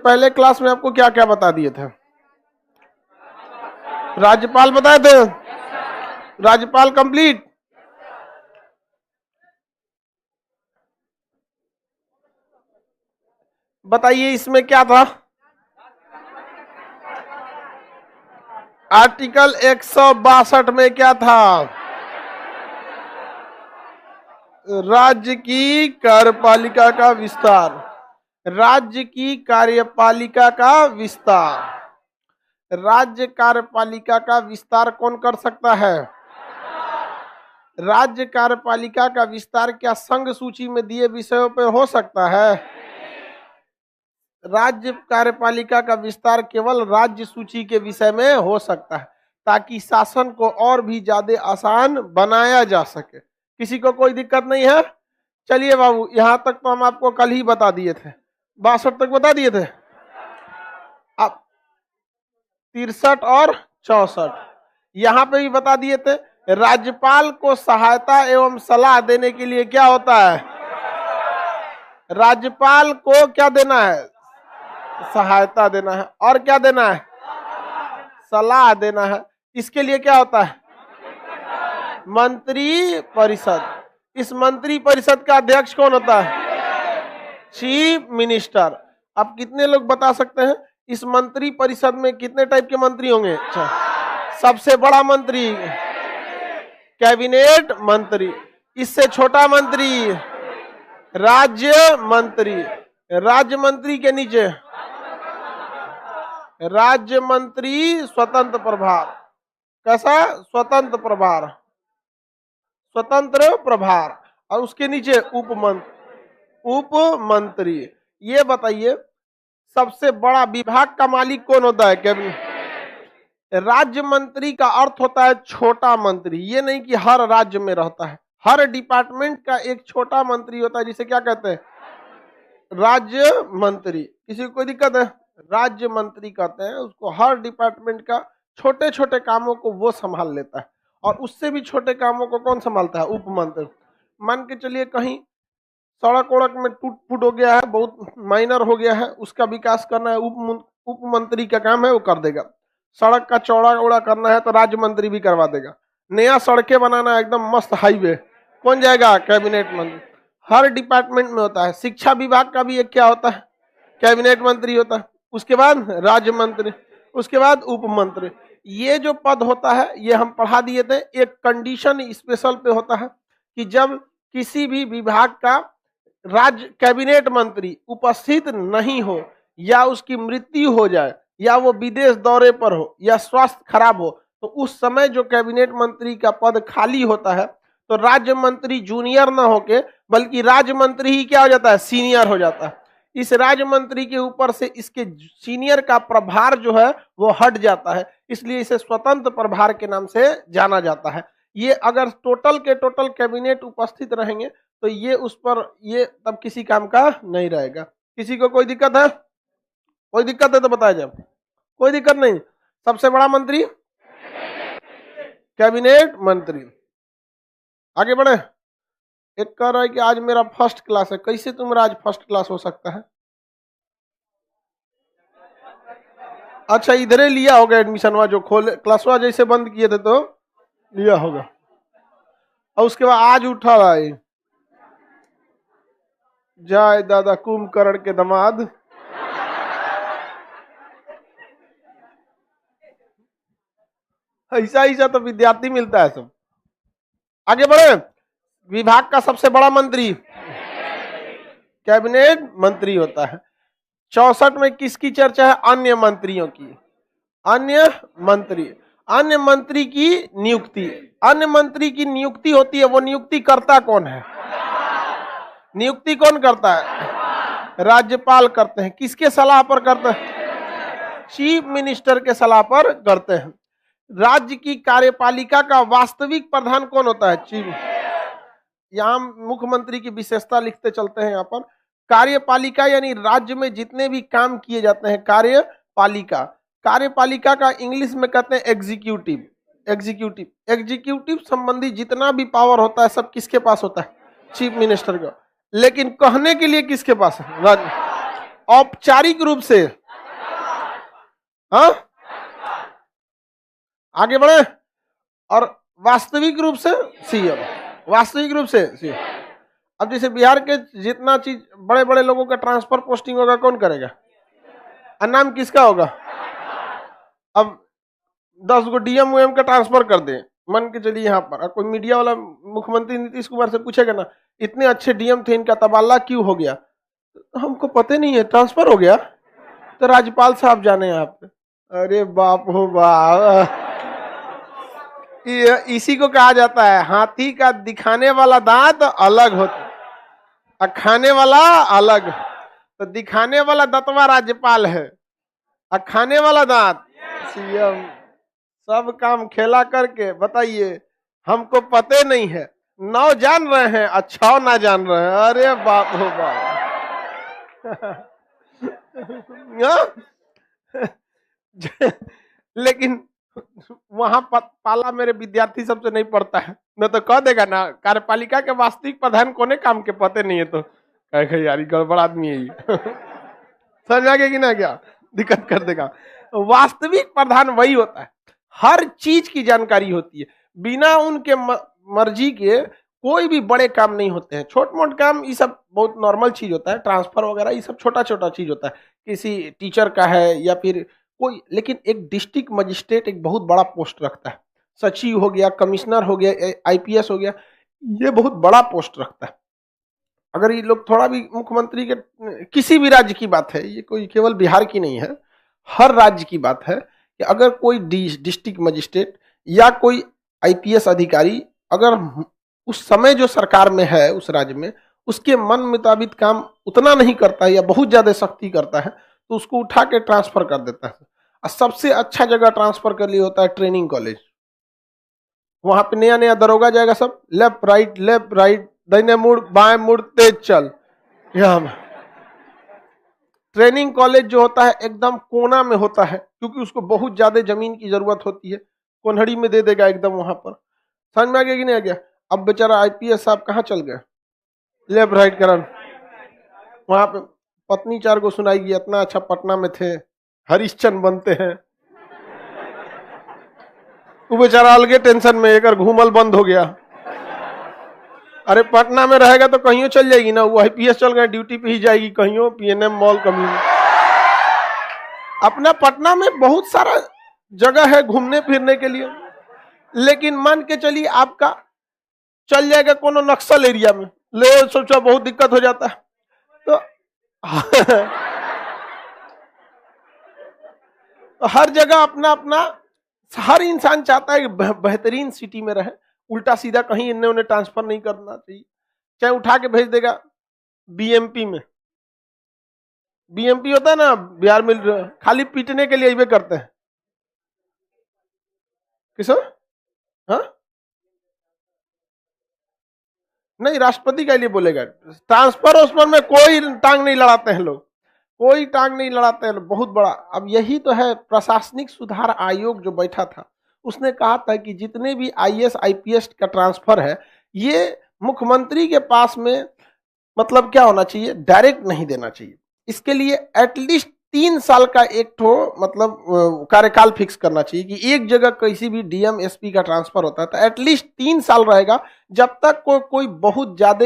पहले क्लास में आपको क्या क्या बता दिए थे? राज्यपाल बताए थे? राज्यपाल कंप्लीट? बताइए इसमें क्या था? आर्टिकल 162 में क्या था? राज्य की कार्यपालिका का विस्तार। राज्य की कार्यपालिका का विस्तार। राज्य कार्यपालिका का विस्तार कौन कर सकता है? राज्य कार्यपालिका का विस्तार क्या संघ सूची में दिए विषयों पर हो सकता है? राज्य कार्यपालिका का विस्तार केवल राज्य सूची के विषय में हो सकता है, ताकि शासन को और भी ज्यादा आसान बनाया जा सके। किसी को कोई दिक्कत नहीं है? चलिए बाबू, यहां तक तो हम आपको कल ही बता दिए थे, 62 तक बता दिए थे। अब 63 और 64 यहां पे भी बता दिए थे। राज्यपाल को सहायता एवं सलाह देने के लिए क्या होता है? राज्यपाल को क्या देना है? सहायता देना है। और क्या देना है? सलाह देना है। इसके लिए क्या होता है? मंत्री परिषद। इस मंत्री परिषद का अध्यक्ष कौन होता है? Chief minister. अब कितने लोग बता सकते हैं इस मंत्री परिषद में कितने टाइप के मंत्री होंगे? सबसे बड़ा मंत्री कैबिनेट मंत्री, इससे छोटा मंत्री राज्य मंत्री, राज्य मंत्री के नीचे राज्य मंत्री स्वतंत्र प्रभार। कैसा? स्वतंत्र प्रभार, स्वतंत्र प्रभार। और उसके नीचे उपमंत्री। ये बताइए सबसे बड़ा विभाग का मालिक कौन होता है? कैबिनेट। राज्य मंत्री का अर्थ होता है छोटा मंत्री। ये नहीं कि हर राज्य में रहता है, हर डिपार्टमेंट का एक छोटा मंत्री होता है, जिसे क्या कहते हैं? राज्य मंत्री। किसी को कोई दिक्कत है? राज्य मंत्री कहते हैं उसको। हर डिपार्टमेंट का छोटे छोटे कामों को वो संभाल लेता है, और उससे भी छोटे कामों को कौन संभालता है? उपमंत्री। मान के चलिए कहीं सड़क वड़क में टूट फूट हो गया है, बहुत माइनर हो गया है, उसका विकास करना है, उपमंत्री का काम है, वो कर देगा। सड़क का चौड़ा उड़ा करना है तो राज्य मंत्री भी करवा देगा। नया सड़कें बनाना है, एकदम मस्त हाईवे, कौन जाएगा? कैबिनेट मंत्री। हर डिपार्टमेंट में होता है। शिक्षा विभाग का भी एक क्या होता है? कैबिनेट मंत्री होता है। उसके बाद राज्य मंत्री, उसके बाद उपमंत्री। ये जो पद होता है ये हम पढ़ा दिए थे। एक कंडीशन स्पेशल पे होता है कि जब किसी भी विभाग का राज्य कैबिनेट मंत्री उपस्थित नहीं हो, या उसकी मृत्यु हो जाए, या वो विदेश दौरे पर हो, या स्वास्थ्य खराब हो, तो उस समय जो कैबिनेट मंत्री का पद खाली होता है, तो राज्य मंत्री जूनियर ना होके बल्कि राज्य मंत्री ही क्या हो जाता है? सीनियर हो जाता है। इस राज्य मंत्री के ऊपर से इसके सीनियर का प्रभार जो है वो हट जाता है, इसलिए इसे स्वतंत्र प्रभार के नाम से जाना जाता है। ये अगर टोटल के टोटल कैबिनेट उपस्थित रहेंगे तो ये उस पर ये तब किसी काम का नहीं रहेगा। किसी को कोई दिक्कत है? कोई दिक्कत है तो बताया जाए। कोई दिक्कत नहीं। सबसे बड़ा मंत्री कैबिनेट मंत्री। आगे बढ़े। एक कह रहा है कि आज मेरा फर्स्ट क्लास है। कैसे तुम्हारा आज फर्स्ट क्लास हो सकता है? अच्छा, इधर ही लिया होगा एडमिशन हुआ, जो खोले क्लासवा जैसे बंद किए थे तो लिया होगा, और उसके बाद आज उठा भाई। जय दादा कुंभकर्ण के दामाद। ऐसा ऐसा तो विद्यार्थी मिलता है सब। आगे बढ़े। विभाग का सबसे बड़ा मंत्री कैबिनेट मंत्री होता है। 64 में किसकी चर्चा है? अन्य मंत्रियों की। अन्य मंत्री, अन्य मंत्री की नियुक्ति। अन्य मंत्री की नियुक्ति होती है, वो नियुक्ति करता कौन है? नियुक्ति कौन करता है? राज्यपाल करते हैं। किसके सलाह पर करते हैं? चीफ मिनिस्टर के सलाह पर करते हैं। राज्य की कार्यपालिका का वास्तविक प्रधान कौन होता है? चीफ। यहाँ मुख्यमंत्री की विशेषता लिखते चलते हैं। यहाँ पर कार्यपालिका यानी राज्य में जितने भी काम किए जाते हैं, कार्यपालिका। कार्यपालिका का इंग्लिश में कहते हैं एग्जीक्यूटिव। एग्जीक्यूटिव, एग्जीक्यूटिव संबंधी जितना भी पावर होता है सब किसके पास होता है? चीफ मिनिस्टर का। लेकिन कहने के लिए किसके पास है? राज्य। औपचारिक रूप से, हाँ आगे बढ़े, और वास्तविक रूप से सीएम, वास्तविक रूप से सीएम। अब जैसे बिहार के जितना चीज बड़े बड़े लोगों का ट्रांसफर पोस्टिंग होगा कौन करेगा, और नाम किसका होगा। अब 10 गो डीएम वीएम का ट्रांसफर कर दे, मन के चलिए यहाँ पर, कोई मीडिया वाला मुख्यमंत्री नीतीश कुमार से पूछेगा ना, इतने अच्छे डीएम थे इनका तबादला क्यों हो गया, तो हमको पता नहीं है, ट्रांसफर हो गया, तो राज्यपाल साहब जाने आप। अरे बाप हो बाप, इसी को कहा जाता है हाथी का दिखाने वाला दांत अलग होता और खाने वाला अलग। तो दिखाने वाला दतवा राज्यपाल है और खाने वाला दांत सीएम। सब काम खेला करके बताइए, हमको पते नहीं है, 9 जान रहे हैं, अच्छा ना जान रहे हैं। अरे बाप हो बाप। लेकिन वहां पाला मेरे विद्यार्थी सबसे नहीं पढ़ता है, न तो कह देगा ना कार्यपालिका के वास्तविक प्रधान कोने काम के पते नहीं है, तो कहे यार गड़बड़ आदमी है ये। समझ आ गया कि ना, क्या दिक्कत कर देगा। वास्तविक प्रधान वही होता है, हर चीज की जानकारी होती है, बिना उनके मर्जी के कोई भी बड़े काम नहीं होते हैं। छोट मोट काम ये सब बहुत नॉर्मल चीज होता है, ट्रांसफर वगैरह ये सब छोटा छोटा चीज होता है, किसी टीचर का है या फिर कोई। लेकिन एक डिस्ट्रिक्ट मजिस्ट्रेट एक बहुत बड़ा पोस्ट रखता है, सचिव हो गया, कमिश्नर हो गया, आईपीएस हो गया, ये बहुत बड़ा पोस्ट रखता है। अगर ये लोग थोड़ा भी मुख्यमंत्री के, किसी भी राज्य की बात है, ये कोई केवल बिहार की नहीं है, हर राज्य की बात है कि अगर कोई डिस्ट्रिक्ट मजिस्ट्रेट या कोई आईपीएस अधिकारी अगर उस समय जो सरकार में है उस राज्य में उसके मन मुताबिक काम उतना नहीं करता है या बहुत ज्यादा सख्ती करता है, तो उसको उठा के ट्रांसफर कर देता है। और सबसे अच्छा जगह ट्रांसफर के लिए होता है ट्रेनिंग कॉलेज। वहां पे नया नया दरोगा जाएगा, सब लेफ्ट राइट, दाहिने मुड़ बाएं मुड़ तेज चल। यहाँ ट्रेनिंग कॉलेज जो होता है एकदम कोना में होता है, क्योंकि उसको बहुत ज्यादा जमीन की जरूरत होती है, कोनहड़ी में दे देगा एकदम वहां पर। समझ में आ गया कि नहीं आ गया। अब बेचारा आईपीएस साहब कहाँ चल गए, लेफ्ट राइट करन, वहां पे पत्नी 4 को सुनाएगी, इतना अच्छा पटना में थे, हरिश्चंद्र बनते हैं। वो बेचारा अलगे टेंशन में, एक घूमल बंद हो गया। अरे पटना में रहेगा तो कहीं चल जाएगी ना, वो आईपीएस चल गए ड्यूटी पे ही जाएगी कहीं, पीएनएम मॉल कमी। अपना पटना में बहुत सारा जगह है घूमने फिरने के लिए, लेकिन मान के चलिए आपका चल जाएगा कोनो नक्सल एरिया में, ले सोचा बहुत दिक्कत हो जाता है। तो हर जगह अपना अपना, हर इंसान चाहता है कि बेहतरीन सिटी में रहे, उल्टा सीधा कहीं इन्हें उन्हें ट्रांसफर नहीं करना चाहिए। चाहे उठा के भेज देगा बीएमपी में, बीएमपी होता है ना बिहार में, खाली पीटने के लिए करते हैं। किसो हाँ नहीं, राष्ट्रपति के लिए बोलेगा, ट्रांसफर उस पर में कोई टांग नहीं लड़ाते हैं लोग, कोई टांग नहीं लड़ाते हैं, बहुत बड़ा। अब यही तो है प्रशासनिक सुधार आयोग जो बैठा था, उसने कहा था कि जितने भी आईएएस आईपीएस का ट्रांसफर है ये मुख्यमंत्री के पास में मतलब क्या होना चाहिए, डायरेक्ट नहीं देना चाहिए। इसके लिए एटलीस्ट 3 साल का एक ठो मतलब कार्यकाल फिक्स करना चाहिए कि एक जगह किसी भी डीएम एसपी का ट्रांसफर होता है तो एटलीस्ट 3 साल रहेगा, जब तक कोई बहुत ज्यादा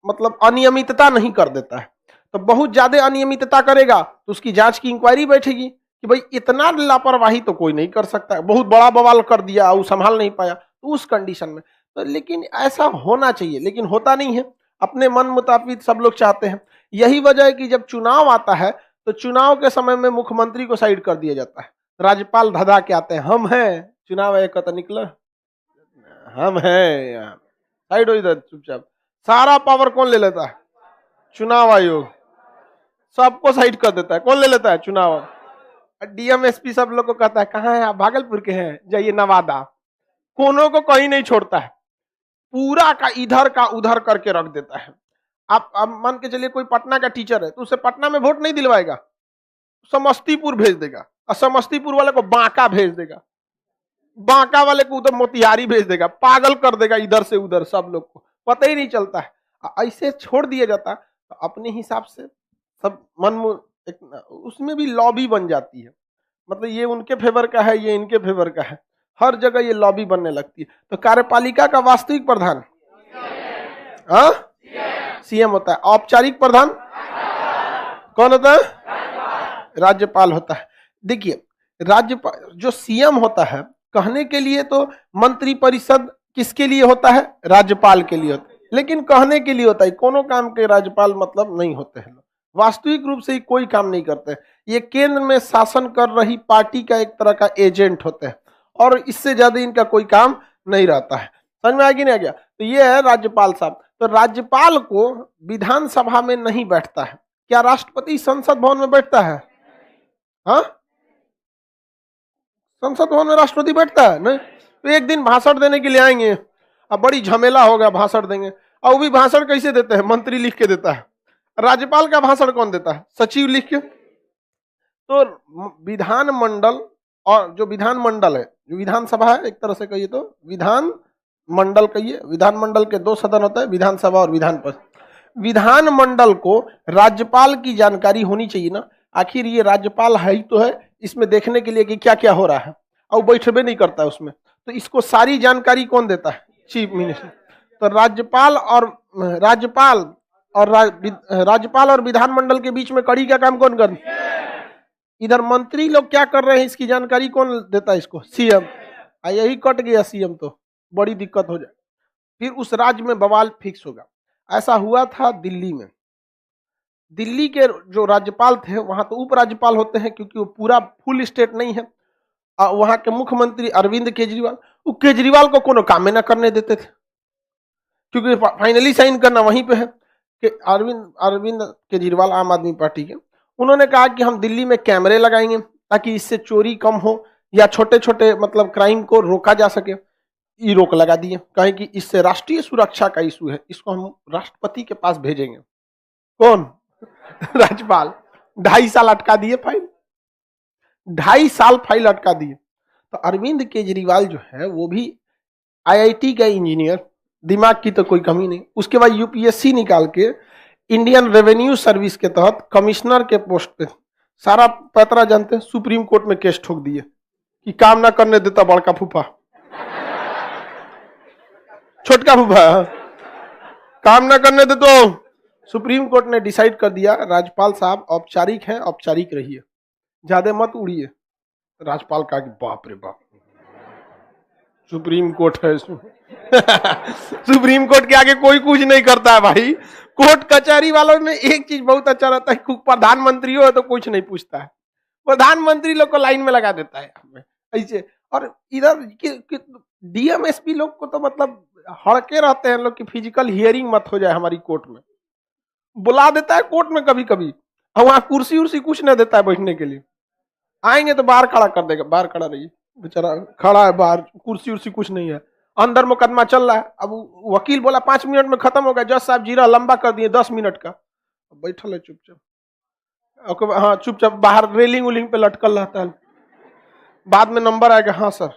मतलब अनियमितता नहीं कर देता है। तो बहुत ज्यादा अनियमितता करेगा तो उसकी जांच की इंक्वायरी बैठेगी कि भाई इतना लापरवाही तो कोई नहीं कर सकता है, बहुत बड़ा बवाल कर दिया, वो संभाल नहीं पाया, तो उस कंडीशन में तो लेकिन ऐसा होना चाहिए, लेकिन होता नहीं है, अपने मन मुताबिक सब लोग चाहते हैं। यही वजह है कि जब चुनाव आता है तो चुनाव के समय में मुख्यमंत्री को साइड कर दिया जाता है, राज्यपाल धधा के आते हैं, हम हैं चुनाव आयोग का, निकला हम हैं, साइड हो इधर चुपचाप। सारा पावर कौन ले लेता है, चुनाव आयोग, सबको साइड कर देता है। कौन ले लेता है, चुनाव। डीएम एसपी सब लोग को कहता है कहाँ है आप, भागलपुर के हैं, जाइए नवादा, कोनों को कहीं नहीं छोड़ता है, पूरा का उधर करके रख देता है। आप मान के चलिए कोई पटना का टीचर है तो उसे पटना में वोट नहीं दिलवाएगा, समस्तीपुर भेज देगा, और समस्तीपुर वाले को बांका भेज देगा, बांका वाले को उधर मोतिहारी भेज देगा, पागल कर देगा इधर से उधर, सब लोग को पता ही नहीं चलता है। ऐसे छोड़ दिया जाता तो अपने हिसाब से सब उसमें भी लॉबी बन जाती है, मतलब ये उनके फेवर का है, ये इनके फेवर का है, हर जगह ये लॉबी बनने लगती है। तो कार्यपालिका का वास्तविक प्रधान हाँ सीएम होता है, औपचारिक प्रधान कौन होता है? राज्यपाल होता है। देखिए राज्यपाल जो सीएम होता है, कहने के लिए तो मंत्री परिषद किसके लिए होता है? राज्यपाल के लिए होता है, लेकिन कहने के लिए होता है। कोनो काम के राज्यपाल मतलब नहीं होते हैं, वास्तविक रूप से ही कोई काम नहीं करते। ये केंद्र में शासन कर रही पार्टी का एक तरह का एजेंट होते हैं, और इससे ज्यादा इनका कोई काम नहीं रहता है। समझ में आ गया नहीं आ गया? तो ये है राज्यपाल साहब। तो राज्यपाल को विधानसभा में नहीं बैठता है। क्या राष्ट्रपति संसद भवन में बैठता है? हाँ, संसद भवन में राष्ट्रपति बैठता है नहीं। तो एक दिन भाषण देने के लिए आएंगे, अब बड़ी झमेला होगा, भाषण देंगे, और वो भी भाषण कैसे देते हैं? मंत्री लिख के देता है। राज्यपाल का भाषण कौन देता है? सचिव लिख के। तो विधानमंडल और जो विधानमंडल है, जो विधानसभा है, एक तरह से कहिए तो विधान मंडल कहिए। विधानमंडल के दो सदन होता है, विधानसभा और विधान परिषद। विधानमंडल को राज्यपाल की जानकारी होनी चाहिए ना, आखिर ये राज्यपाल है ही तो है, इसमें देखने के लिए कि क्या क्या हो रहा है, और बैठबे नहीं करता है उसमें। तो इसको सारी जानकारी कौन देता है? Chief minister. तो राज्यपाल और विधानमंडल के बीच में कड़ी का काम कौन कर? इधर मंत्री लोग क्या कर रहे हैं, इसकी जानकारी कौन देता है? इसको सीएम। यही कट गया सीएम, तो बड़ी दिक्कत हो जाए, फिर उस राज्य में बवाल फिक्स होगा। ऐसा हुआ था दिल्ली में। दिल्ली के जो राज्यपाल थे, वहां तो उपराज्यपाल होते हैं, क्योंकि वो पूरा फुल स्टेट नहीं है। वहां के मुख्यमंत्री अरविंद केजरीवाल, वो केजरीवाल को कोनो काम में ना करने देते थे, क्योंकि फाइनली साइन करना वहीं पे है कि अरविंद केजरीवाल आम आदमी पार्टी के। उन्होंने कहा कि हम दिल्ली में कैमरे लगाएंगे ताकि इससे चोरी कम हो, या छोटे छोटे मतलब क्राइम को रोका जा सके। ये रोक लगा दिए, कहें कि इससे राष्ट्रीय सुरक्षा का इशू है, इसको हम राष्ट्रपति के पास भेजेंगे। कौन? राज्यपाल। 2.5 साल अटका दिए फाइल, 2.5 साल फाइल अटका दिए। तो अरविंद केजरीवाल जो है वो भी आईआईटी का इंजीनियर, दिमाग की तो कोई कमी नहीं। उसके बाद यूपीएससी निकाल के इंडियन रेवेन्यू सर्विस के तहत कमिश्नर के पोस्ट पे, सारा पैतरा जानते हैं, सुप्रीम कोर्ट में केस ठोक दिए कि काम ना करने देता बड़का फूफा, छोटका फूफा काम ना करने दे। तो सुप्रीम कोर्ट ने डिसाइड कर दिया, राज्यपाल साहब औपचारिक हैं, औपचारिक रहिए, ज्यादा मत उड़िए। राज्यपाल कहा कि बाप रे बाप, सुप्रीम कोर्ट है सुप्रीम कोर्ट के आगे कोई कुछ नहीं करता है भाई। कोर्ट कचहरी वालों में एक चीज बहुत अच्छा रहता है, प्रधानमंत्री हो तो कुछ नहीं पूछता है, प्रधानमंत्री लोग को लाइन में लगा देता है ऐसे। और इधर डीएमएसपी लोग को तो मतलब हड़के रहते हैं लोग कि फिजिकल हियरिंग मत हो जाए हमारी कोर्ट में, बुला देता है कोर्ट में कभी कभी, और वहां कुर्सी उर्सी कुछ नहीं देता है बैठने के लिए। आएंगे तो बाहर खड़ा कर देगा, बाहर खड़ा रहिए, बेचारा खड़ा है बाहर, कुर्सी उर्सी कुछ नहीं है। अंदर मुकदमा चल रहा है, अब वकील बोला 5 मिनट में खत्म होगा, जज साहब जीरा लंबा कर दिए 10 मिनट का, बैठल है चुपचाप। हाँ चुपचाप बाहर रेलिंग उलिंग पे लटकल रहता है। बाद में नंबर आएगा, हाँ सर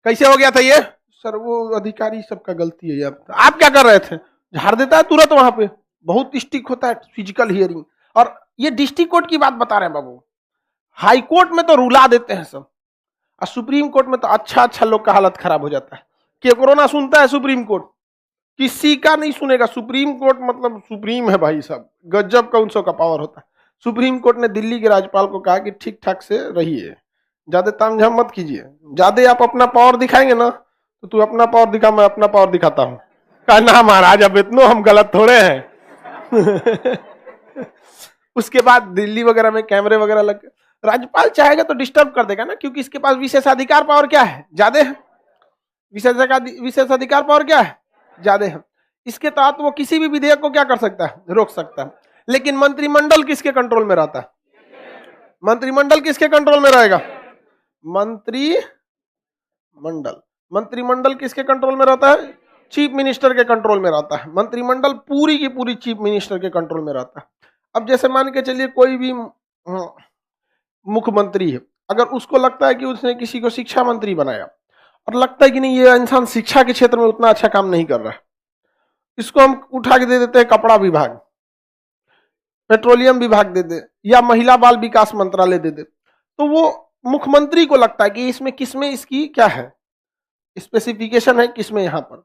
कैसे हो गया था ये? सर वो अधिकारी सबका गलती है यार। आप क्या कर रहे थे? झाड़ देता है तुरंत वहां पे, बहुत स्ट्रिक्ट होता है फिजिकल हियरिंग। और ये डिस्ट्रिक्ट कोर्ट की बात बता रहे हैं बाबू, हाई कोर्ट में तो रुला देते हैं सब, और सुप्रीम कोर्ट में तो अच्छा अच्छा लोग का हालत खराब हो जाता है। केकरो ना सुनता है सुप्रीम कोर्ट, किसी का नहीं सुनेगा। सुप्रीम कोर्ट मतलब सुप्रीम है भाई साहब, गजब का उनसों का पावर होता है। सुप्रीम कोर्ट ने दिल्ली के राज्यपाल को कहा कि ठीक ठाक से रहिए, ज्यादा तामझाम मत कीजिए, ज्यादा आप अपना पावर दिखाएंगे ना तो तू अपना पावर दिखा, मैं अपना पावर दिखाता हूँ। कहा ना महाराज, अब इतनो हम गलत थोड़े हैं उसके बाद दिल्ली वगैरह में कैमरे वगैरह लग गए। राज्यपाल चाहेगा तो डिस्टर्ब कर देगा ना, क्योंकि इसके पास विशेषाधिकार पावर क्या है? ज्यादा है। विशेषाधिकार पावर क्या है? ज्यादा है। इसके तहत वो किसी भी विधेयक को क्या कर सकता है? रोक सकता है। लेकिन मंत्रिमंडल किसके कंट्रोल में रहता है? मंत्रिमंडल किसके कंट्रोल में रहेगा? मंत्रिमंडल किसके कंट्रोल में रहता है? चीफ मिनिस्टर के कंट्रोल में रहता है। मंत्रिमंडल पूरी की पूरी चीफ मिनिस्टर के कंट्रोल में रहता है। अब जैसे मान के चलिए कोई भी मुख्यमंत्री है, अगर उसको लगता है कि उसने किसी को शिक्षा मंत्री बनाया और लगता है कि नहीं ये इंसान शिक्षा के क्षेत्र में उतना अच्छा काम नहीं कर रहा है, इसको हम उठा के दे देते हैं कपड़ा विभाग। पेट्रोलियम विभाग दे दे या महिला बाल विकास मंत्रालय दे दे, तो वो मुख्यमंत्री को लगता है कि इसमें किसमें इसकी क्या है, स्पेसिफिकेशन है किसमें यहाँ पर।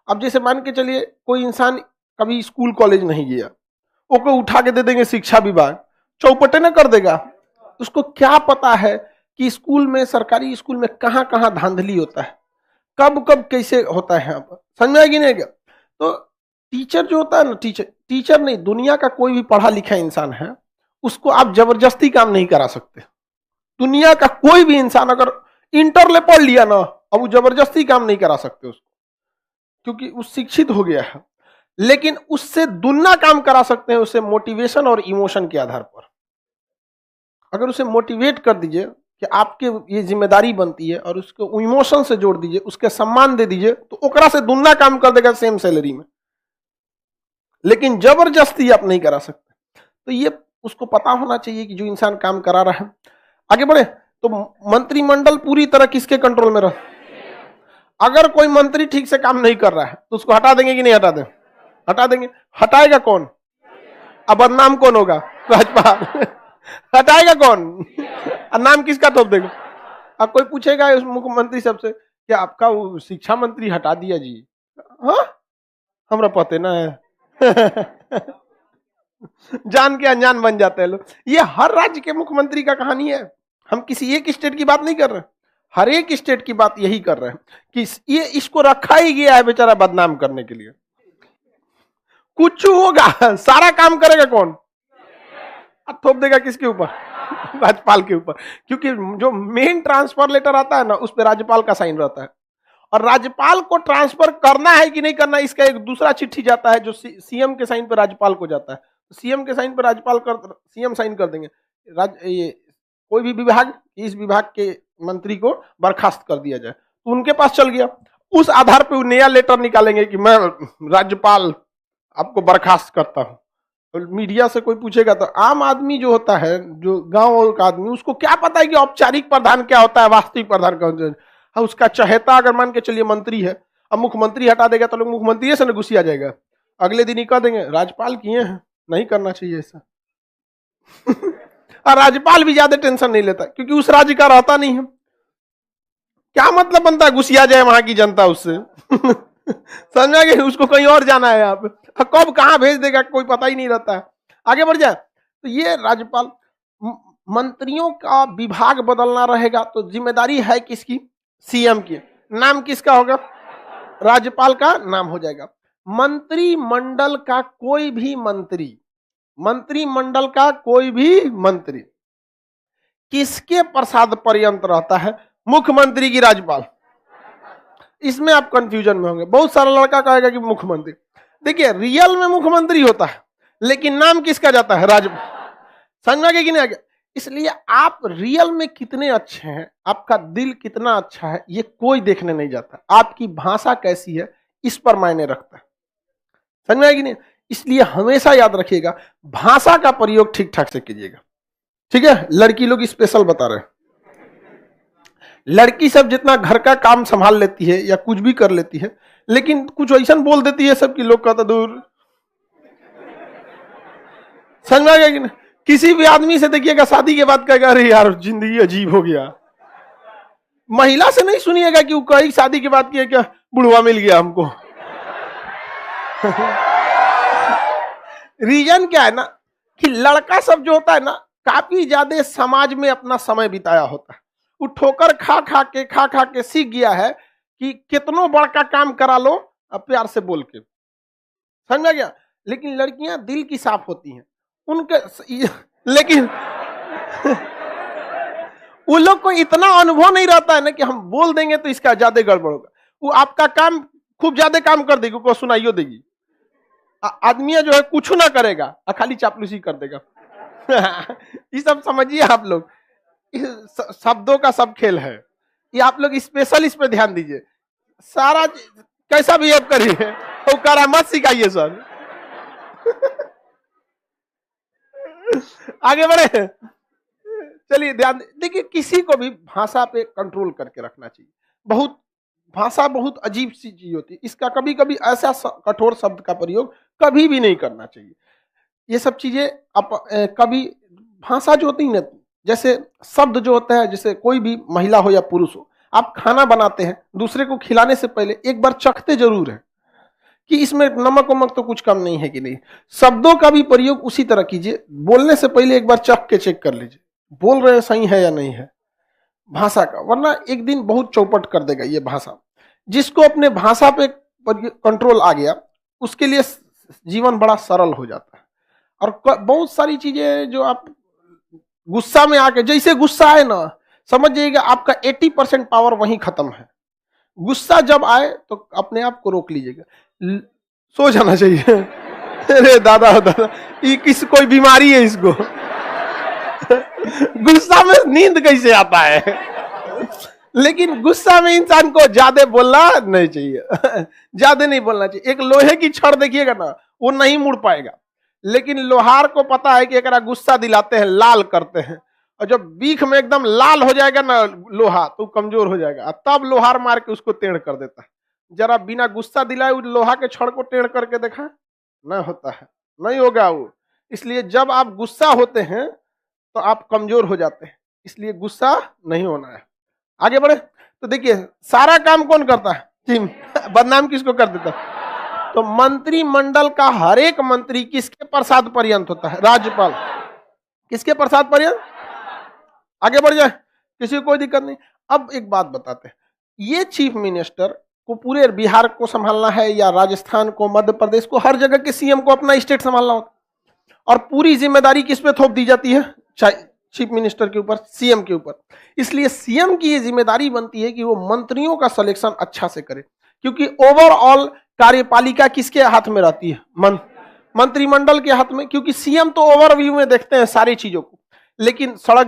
अब जैसे मान के चलिए कोई इंसान कभी स्कूल कॉलेज नहीं गया, वो को उठा के दे देंगे शिक्षा विभाग, चौपटे न कर देगा। उसको क्या पता है कि स्कूल में, सरकारी स्कूल में कहाँ कहाँ धांधली होता है, कब कब कैसे होता है यहाँ पर, समझ में आएगी नहीं क्या। तो टीचर जो होता है ना, टीचर नहीं, दुनिया का कोई भी पढ़ा लिखा इंसान है, उसको आप जबरदस्ती काम नहीं करा सकते। दुनिया का कोई भी इंसान अगर इंटर ले पढ़ लिया ना, अब वो जबरदस्ती काम नहीं करा सकते उसको, क्योंकि वो शिक्षित हो गया है। लेकिन उससे दुगना काम करा सकते हैं, उसे मोटिवेशन और इमोशन के आधार पर। अगर उसे मोटिवेट कर दीजिए कि आपके ये जिम्मेदारी बनती है, और उसको इमोशन से जोड़ दीजिए, उसके सम्मान दे दीजिए, तो ओकरा से दुगना काम कर देगा सेम सैलरी में। लेकिन जबरदस्ती आप नहीं करा सकते। तो ये उसको पता होना चाहिए कि जो इंसान काम करा रहा है। आगे बढ़े तो मंत्रिमंडल पूरी तरह किसके कंट्रोल में रह। अगर कोई मंत्री ठीक से काम नहीं कर रहा है तो उसको हटा देंगे कि नहीं हटा देंगे? हटा देंगे। हटाएगा कौन? अब बदनाम कौन होगा? राज्यपाल। हटाएगा कौन? नाम किसका थोप देगा? अब कोई पूछेगा मुख्यमंत्री सबसे कि आपका वो शिक्षा मंत्री हटा दिया जी, हाँ हमरा पते ना है। जान के अनजान बन जाते हैं लोग। ये हर राज्य के मुख्यमंत्री का कहानी है, हम किसी एक स्टेट की बात नहीं कर रहे, हर एक स्टेट की बात यही कर रहे हैं कि ये इसको रखा ही गया है बेचारा बदनाम करने के लिए। कुछ होगा, सारा काम करेगा कौन? थोप देगा किसके ऊपर? राज्यपाल के ऊपर। क्योंकि जो मेन ट्रांसफर लेटर आता है ना, उस पर राज्यपाल का साइन रहता है, और राज्यपाल को ट्रांसफर करना है कि नहीं करना, इसका एक दूसरा चिट्ठी जाता है जो सीएम के साइन पर राज्यपाल को जाता है। सीएम के साइन पर राज्यपाल सीएम साइन कर देंगे, ये कोई भी विभाग, इस विभाग के मंत्री को बर्खास्त कर दिया जाए, तो उनके पास चल गया। उस आधार पर नया लेटर निकालेंगे कि मैं राज्यपाल आपको बर्खास्त करता हूं। तो मीडिया से कोई पूछेगा तो आम आदमी जो होता है, जो गांव का आदमी, उसको क्या पता है कि औपचारिक प्रधान क्या होता है, वास्तविक प्रधान क्या होता है। उसका चहेता अगर मान के चलिए मंत्री है, अब मुख्यमंत्री हटा देगा तो लोग मुख्यमंत्री से न गुस्सिया जाएगा, अगले दिन ही कह देंगे राज्यपाल किए हैं, नहीं करना चाहिए ऐसा। और राज्यपाल भी ज्यादा टेंशन नहीं लेता क्योंकि उस राज्य का रहता नहीं है। क्या मतलब बनता है गुस्सिया जाए वहां की जनता उससे? समझा कि उसको कहीं और जाना है, आप कब कहां भेज देगा कोई पता ही नहीं रहता है। आगे बढ़ जाए तो ये राज्यपाल, मंत्रियों का विभाग बदलना रहेगा तो जिम्मेदारी है किसकी? सीएम की। नाम किसका होगा? राज्यपाल का नाम हो जाएगा। मंत्रिमंडल का कोई भी मंत्री, मंत्रिमंडल का कोई भी मंत्री किसके प्रसाद पर्यंत रहता है? मुख्यमंत्री की। राज्यपाल, इसमें आप कंफ्यूजन में होंगे। बहुत सारा लड़का कहेगा कि मुख्यमंत्री, देखिए रियल में मुख्यमंत्री होता है लेकिन नाम किसका जाता है? राज्यपाल। समझ में आ गया कि नहीं आ गया? इसलिए आप रियल में कितने अच्छे हैं, आपका दिल कितना अच्छा है, ये कोई देखने नहीं जाता, आपकी भाषा कैसी है इस पर मायने रखता है। समझ में आएगी नहीं? इसलिए हमेशा याद रखिएगा, भाषा का प्रयोग ठीक ठाक से कीजिएगा, ठीक है? लड़की लोग स्पेशल बता रहे हैं, लड़की सब जितना घर का काम संभाल लेती है या कुछ भी कर लेती है, लेकिन कुछ ऐसा बोल देती है सबकी लोग कहता दूर। समझ में आ गया कि नहीं? किसी भी आदमी से देखिएगा शादी के बाद कहेगा अरे यार जिंदगी अजीब हो गया। महिला से नहीं सुनिएगा कि वो कहीं शादी के बाद क्या बुढ़वा मिल गया हमको। रीजन क्या है ना कि लड़का सब जो होता है ना, काफी ज्यादा समाज में अपना समय बिताया होता है, वो ठोकर खा खा के सीख गया है कि कितनो बड़का काम करा लो अब प्यार से बोल के। समझ में गया? लेकिन लड़कियां दिल की साफ होती हैं उनके, लेकिन उन लोग को इतना अनुभव नहीं रहता है ना कि हम बोल देंगे तो इसका ज्यादा गड़बड़ होगा। वो आपका काम खूब ज्यादा काम कर देगी, को सुनाइयो देगी। आदमी जो है कुछ ना करेगा, खाली चापलूसी कर देगा। ये सब समझिए आप लोग, शब्दों का सब खेल है ये। आप लोग स्पेशल इस पे ध्यान दीजिए, सारा कैसा बिहेव करिए तो करामत सिखाइए सर। आगे बढ़े, चलिए ध्यान देखिए, किसी को भी भाषा पे कंट्रोल करके रखना चाहिए। बहुत भाषा बहुत अजीब सी चीज होती है, इसका कभी कभी ऐसा कठोर शब्द का प्रयोग कभी भी नहीं करना चाहिए। ये सब चीजें कभी भाषा जो होती है ना, जैसे शब्द जो होता है, जैसे कोई भी महिला हो या पुरुष हो, आप खाना बनाते हैं, दूसरे को खिलाने से पहले एक बार चखते जरूर है कि इसमें नमक वमक तो कुछ कम नहीं है कि नहीं। शब्दों का भी प्रयोग उसी तरह कीजिए, बोलने से पहले एक बार चख के चेक कर लीजिए बोल रहे हैं सही है या नहीं है भाषा का, वरना एक दिन बहुत चौपट कर देगा ये भाषा। जिसको अपने भाषा पे कंट्रोल आ गया उसके लिए जीवन बड़ा सरल हो जाता है। और बहुत सारी चीजें जो आप गुस्सा में आके, जैसे गुस्सा आए ना, समझ जाइएगा आपका 80% पावर वहीं खत्म है। गुस्सा जब आए तो अपने आप को रोक लीजिएगा, सो जाना चाहिए। अरे दादा दादा, ये कोई बीमारी है इसको। गुस्सा में नींद कैसे आता है? लेकिन गुस्सा में इंसान को ज्यादा बोलना नहीं चाहिए। ज्यादा नहीं बोलना चाहिए। एक लोहे की छड़ देखिएगा ना, वो नहीं मुड़ पाएगा, लेकिन लोहार को पता है कि अगर गुस्सा दिलाते हैं, लाल करते हैं, और जब बीख में एकदम लाल हो जाएगा ना लोहा, तो कमजोर हो जाएगा, तब लोहार मार के उसको टेढ़ कर देता है। जरा बिना गुस्सा दिलाए लोहा के छड़ को टेढ़ करके देखा, नहीं होता है, नहीं होगा वो। इसलिए जब आप गुस्सा होते हैं तो आप कमजोर हो जाते हैं, इसलिए गुस्सा नहीं होना है। आगे बढ़े तो देखिए, सारा काम कौन करता है? बदनाम किसको कर देता है? तो मंत्रिमंडल का हर एक मंत्री किसके प्रसाद पर्यंत होता है? राज्यपाल। किसके प्रसाद पर्यंत? आगे बढ़ जाए, किसी को कोई दिक्कत नहीं। अब एक बात बताते हैं, ये चीफ मिनिस्टर को पूरे बिहार को संभालना है या राजस्थान को, मध्य प्रदेश को, हर जगह के सीएम को अपना स्टेट संभालना होता है, और पूरी जिम्मेदारी किस पे थोप दी जाती है? चीफ मिनिस्टर के ऊपर, सीएम के ऊपर। इसलिए सीएम की ये जिम्मेदारी बनती है कि वो मंत्रियों का सिलेक्शन अच्छा से करे, क्योंकि ओवरऑल कार्यपालिका किसके हाथ में रहती है? मंत्रिमंडल के हाथ में। क्योंकि सीएम तो ओवरव्यू में देखते हैं सारी चीजों को, लेकिन सड़क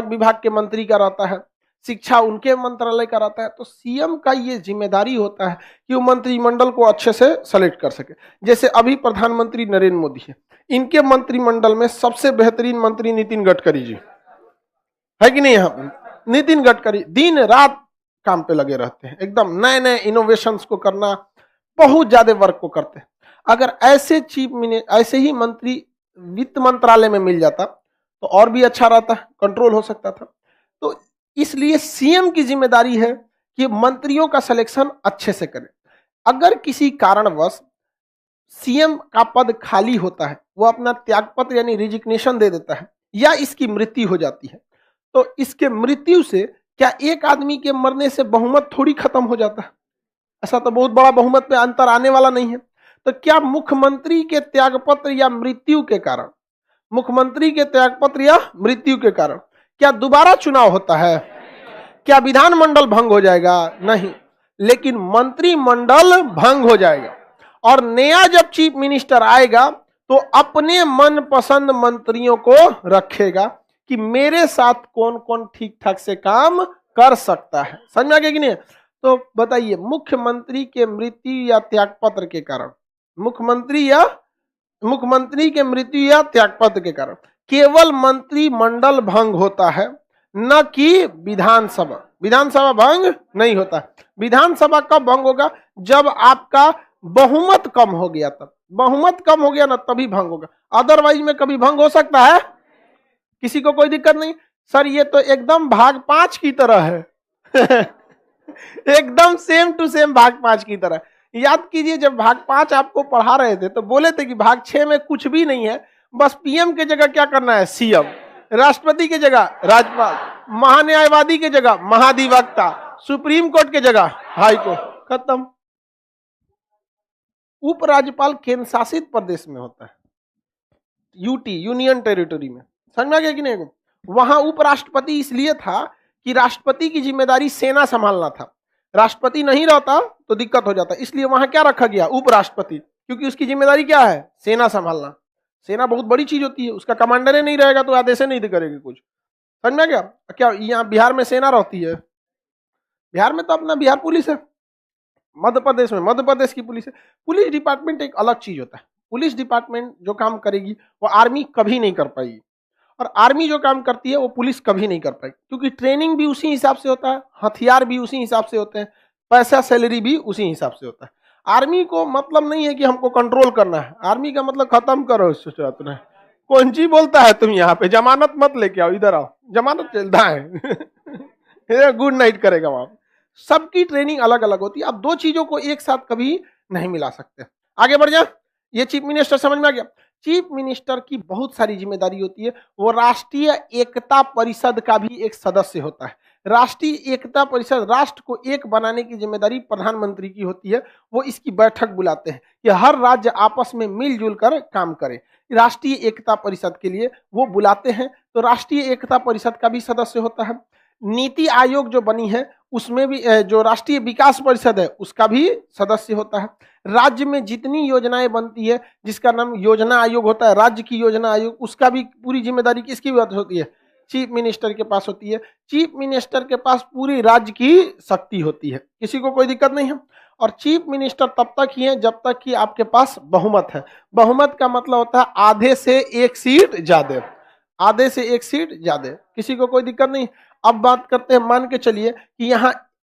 विभाग के मंत्री का रहता है, शिक्षा उनके मंत्रालय का रहता है। तो सीएम का ये जिम्मेदारी होता है कि वो मंत्रिमंडल को अच्छे से सेलेक्ट कर सके। जैसे अभी प्रधानमंत्री नरेंद्र मोदी है, इनके मंत्रिमंडल में सबसे बेहतरीन मंत्री नितिन गडकरी जी है कि नहीं? यहाँ नितिन गडकरी दिन रात काम पे लगे रहते हैं, एकदम नए नए इनोवेशंस को करना, बहुत ज्यादा वर्क को करते हैं। अगर ऐसे ही मंत्री वित्त मंत्रालय में मिल जाता तो और भी अच्छा रहता, कंट्रोल हो सकता था। तो इसलिए सीएम की जिम्मेदारी है कि मंत्रियों का सिलेक्शन अच्छे से करे। अगर किसी कारणवश सीएम का पद खाली होता है, वो अपना त्यागपत्र यानी रिजिग्नेशन दे देता है, या इसकी मृत्यु हो जाती है, तो इसके मृत्यु से क्या एक आदमी के मरने से बहुमत थोड़ी खत्म हो जाता है? ऐसा तो बहुत बड़ा बहुमत पे अंतर आने वाला नहीं है। तो क्या मुख्यमंत्री के त्यागपत्र या मृत्यु के कारण, मुख्यमंत्री के त्यागपत्र या मृत्यु के कारण क्या दोबारा चुनाव होता है? क्या विधानमंडल भंग हो जाएगा? नहीं, लेकिन मंत्रिमंडल भंग हो जाएगा। और नया जब चीफ मिनिस्टर आएगा तो अपने मनपसंद मंत्रियों को रखेगा कि मेरे साथ कौन कौन ठीक ठाक से काम कर सकता है। समझ में आ गया कि नहीं? तो बताइए, मुख्यमंत्री के मृत्यु या त्यागपत्र के कारण, मुख्यमंत्री के मृत्यु या त्यागपत्र के कारण केवल मंत्रिमंडल भंग होता है, न कि विधानसभा। विधानसभा भंग नहीं होता। विधानसभा कब भंग होगा? जब आपका बहुमत कम हो गया, तब बहुमत कम हो गया ना, तभी भंग होगा। अदरवाइज में कभी भंग हो सकता है? किसी को कोई दिक्कत नहीं? सर ये तो एकदम भाग 5 की तरह है। एकदम सेम टू सेम भाग 5 की तरह। याद कीजिए, जब भाग 5 आपको पढ़ा रहे थे तो बोले थे कि भाग 6 में कुछ भी नहीं है, बस पीएम के जगह क्या करना है? सीएम, राष्ट्रपति के जगह राज्यपाल, महान्यायवादी के जगह महाधिवक्ता, सुप्रीम कोर्ट के जगह हाई कोर्ट, खत्म। उपराज्यपाल केंद्र शासित प्रदेश में होता है, यूटी, यूनियन टेरिटरी में। समझ में आ गया कि नहीं? वहां उपराष्ट्रपति इसलिए था कि राष्ट्रपति की जिम्मेदारी सेना संभालना था, राष्ट्रपति नहीं रहता तो दिक्कत हो जाता, इसलिए वहां क्या रखा गया? उपराष्ट्रपति, क्योंकि उसकी जिम्मेदारी क्या है? सेना संभालना। सेना बहुत बड़ी चीज होती है, उसका कमांडर ही नहीं रहेगा तो आदेश नहीं करेगी कुछ। समझ में आ गया? क्या यहाँ बिहार में सेना रहती है? बिहार में तो अपना बिहार पुलिस है, मध्य प्रदेश में मध्य प्रदेश की पुलिस है। पुलिस डिपार्टमेंट एक अलग चीज होता है। पुलिस डिपार्टमेंट जो काम करेगी वो आर्मी कभी नहीं कर पाएगी, और आर्मी जो काम करती है वो पुलिस कभी नहीं कर पाएगी, क्योंकि ट्रेनिंग भी उसी हिसाब से होता है, हथियार भी उसी हिसाब से होते हैं, पैसा सैलरी भी उसी हिसाब से होता है। आर्मी को मतलब नहीं है कि हमको कंट्रोल करना है, आर्मी का मतलब खत्म करो सूरत में। कौन सी बोलता है तुम यहाँ पे जमानत मत लेके आओ, इधर आओ, जमानत चलता है गुड नाइट करेगा वहां। सबकी ट्रेनिंग अलग अलग होती है, अब दो चीजों को एक साथ कभी नहीं मिला सकते। आगे बढ़ जा, ये चीफ मिनिस्टर समझ में आ गया। चीफ मिनिस्टर की बहुत सारी जिम्मेदारी होती है, वो राष्ट्रीय एकता परिषद का भी एक सदस्य होता है। राष्ट्रीय एकता परिषद, राष्ट्र को एक बनाने की जिम्मेदारी प्रधानमंत्री की होती है। वो इसकी बैठक बुलाते हैं कि हर राज्य आपस में मिलजुल कर काम करे, राष्ट्रीय एकता परिषद के लिए वो बुलाते हैं। तो राष्ट्रीय एकता परिषद का भी सदस्य होता है। नीति आयोग जो बनी है उसमें भी, जो राष्ट्रीय विकास परिषद है उसका भी सदस्य होता है। राज्य में जितनी योजनाएं बनती है जिसका नाम योजना आयोग होता है, राज्य की योजना आयोग, उसका भी पूरी जिम्मेदारी किसकी होती है? चीफ मिनिस्टर के पास होती है। चीफ मिनिस्टर के पास पूरी राज्य की शक्ति होती है, किसी को कोई दिक्कत नहीं है। और चीफ मिनिस्टर तब तक ही है जब तक कि आपके पास बहुमत है। बहुमत का मतलब होता है आधे से एक सीट ज्यादा, आधे से एक सीट ज्यादा, किसी को कोई दिक्कत नहीं। अब बात करते हैं, मान के चलिए कि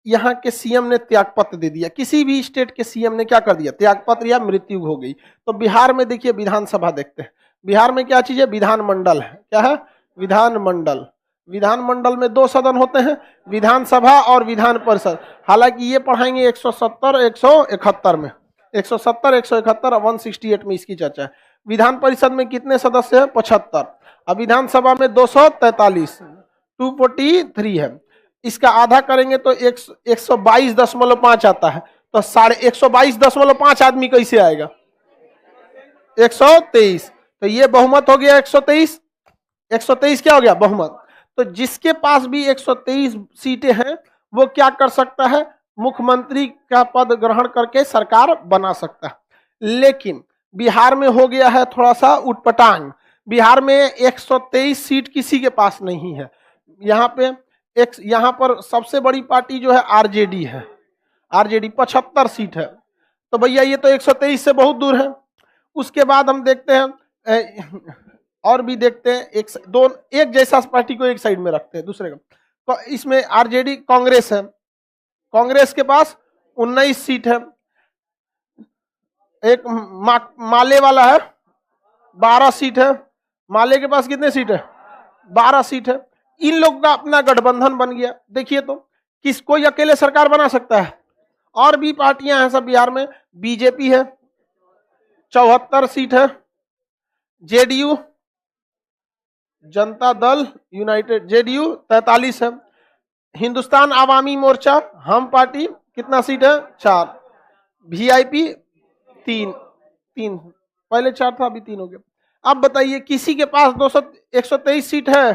यहाँ के सीएम ने त्यागपत्र दे दिया, किसी भी स्टेट के सीएम ने क्या कर दिया, त्यागपत्र या मृत्यु हो गई। तो बिहार में देखिए विधानसभा देखते हैं, बिहार में क्या चीज है? विधानमंडल है। क्या है? विधानमंडल। विधानमंडल में दो सदन होते हैं, विधानसभा और विधान परिषद। हालांकि ये पढ़ाएंगे 170 171 में, 170 171 और 168 में इसकी चर्चा है। विधान परिषद में कितने सदस्य हैं? 75। अब विधानसभा में 243, 243 है। इसका आधा करेंगे तो 122.5 आता है। तो 122.5 आदमी कैसे आएगा? 123। तो ये बहुमत हो गया 123। 123 क्या हो गया? बहुमत। तो जिसके पास भी 123 सीटें हैं वो क्या कर सकता है? मुख्यमंत्री का पद ग्रहण करके सरकार बना सकता है। लेकिन बिहार में हो गया है थोड़ा सा उटपटांग। बिहार में 123 सीट किसी के पास नहीं है। यहाँ पर सबसे बड़ी पार्टी जो है आरजेडी है, आरजेडी 75 सीट है। तो भैया ये तो 123 से बहुत दूर है। उसके बाद हम देखते हैं और भी देखते हैं, एक जैसा पार्टी को एक साइड में रखते हैं दूसरे का। तो इसमें आरजेडी कांग्रेस है, कांग्रेस के पास 19 सीट है। एक माले वाला है 12 सीट है। माले के पास कितने सीट है? 12 सीट है। इन लोगों का अपना गठबंधन बन गया। देखिए तो कोई अकेले सरकार बना सकता है? और भी पार्टियां हैं सब बिहार में। बीजेपी है 74 सीट है, JDU Janata Dal United JDU 43 है, हिंदुस्तान आवामी मोर्चा हम पार्टी कितना सीट है? 4, वीआईपी 3, पहले 4 था अभी 3 हो गया। अब बताइए किसी के पास 123 सीट है,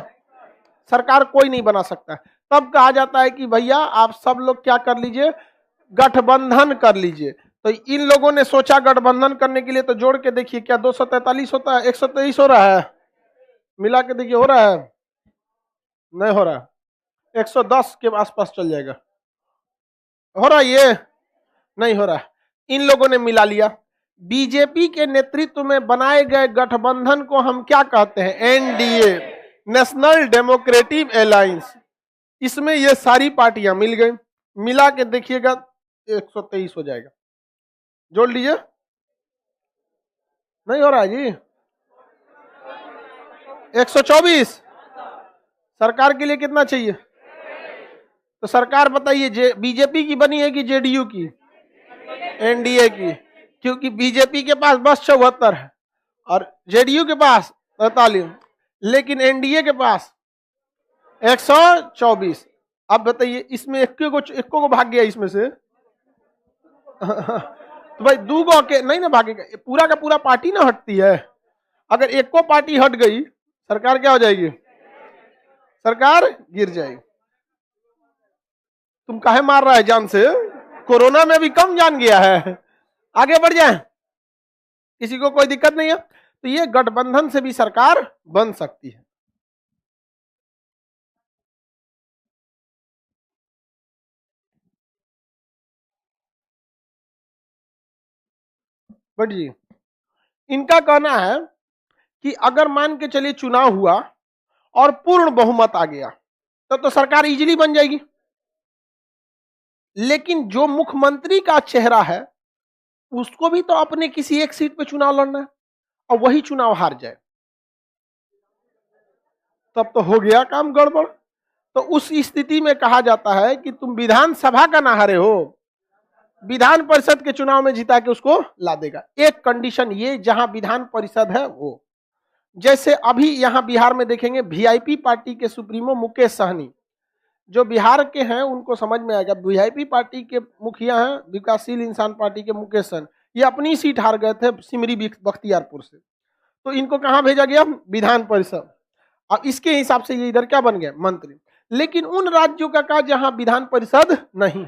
सरकार कोई नहीं बना सकता। तब कहा जाता है कि भैया आप सब लोग क्या कर लीजिए, गठबंधन कर लीजिए। तो इन लोगों ने सोचा गठबंधन करने के लिए, तो जोड़ के देखिए क्या 243 होता है? 123 हो रहा है, मिला के देखिए हो रहा है? नहीं हो रहा है, 110 के आसपास चल जाएगा। हो रहा है? ये नहीं हो रहा है। इन लोगों ने मिला लिया। बीजेपी के नेतृत्व में बनाए गए गठबंधन को हम क्या कहते हैं? NDA, national democratic alliance. इसमें ये सारी पार्टियां मिल गई, मिला के देखिएगा 123 हो जाएगा। जोड़ लीजिए। नहीं हो रहा है जी? 124। सरकार के लिए कितना चाहिए? तो सरकार बताइए बीजेपी की बनी है कि जेडीयू की? एनडीए की, क्योंकि बीजेपी के पास बस 74 है और जेडीयू के पास 43, लेकिन एनडीए के पास 124। अब बताइए इसमें एक को भाग गया इसमें से तो भाई दूगो के नहीं ना भागेगा, पूरा का पूरा पार्टी ना हटती है। अगर एक को पार्टी हट गई सरकार क्या हो जाएगी? सरकार गिर जाएगी। तुम काहे मार रहा है जान से? कोरोना में भी कम जान गया है। आगे बढ़ जाए, किसी को कोई दिक्कत नहीं है। तो ये गठबंधन से भी सरकार बन सकती है। बट जी इनका कहना है कि अगर मान के चलिए चुनाव हुआ और पूर्ण बहुमत आ गया तो सरकार इजीली बन जाएगी। लेकिन जो मुख्यमंत्री का चेहरा है उसको भी तो अपने किसी एक सीट पे चुनाव लड़ना है और वही चुनाव हार जाए, तब तो हो गया काम गड़बड़। तो उस स्थिति में कहा जाता है कि तुम विधानसभा का ना हारे हो, विधान परिषद के चुनाव में जिता के उसको ला देगा। एक कंडीशन ये, जहां विधान परिषद है वो, जैसे अभी यहां बिहार में देखेंगे वीआईपी पार्टी के सुप्रीमो मुकेश सहनी, जो बिहार के हैं उनको समझ में आएगा, वीआईपी पार्टी के मुखिया हैं विकासशील इंसान पार्टी के मुकेश सहनी, ये अपनी सीट हार गए थे सिमरी बख्तियारपुर से, तो इनको कहां भेजा गया, विधान परिषद। अब इसके हिसाब से ये इधर क्या बन गया, मंत्री। लेकिन उन राज्यों का कहा जहां विधान परिषद नहीं,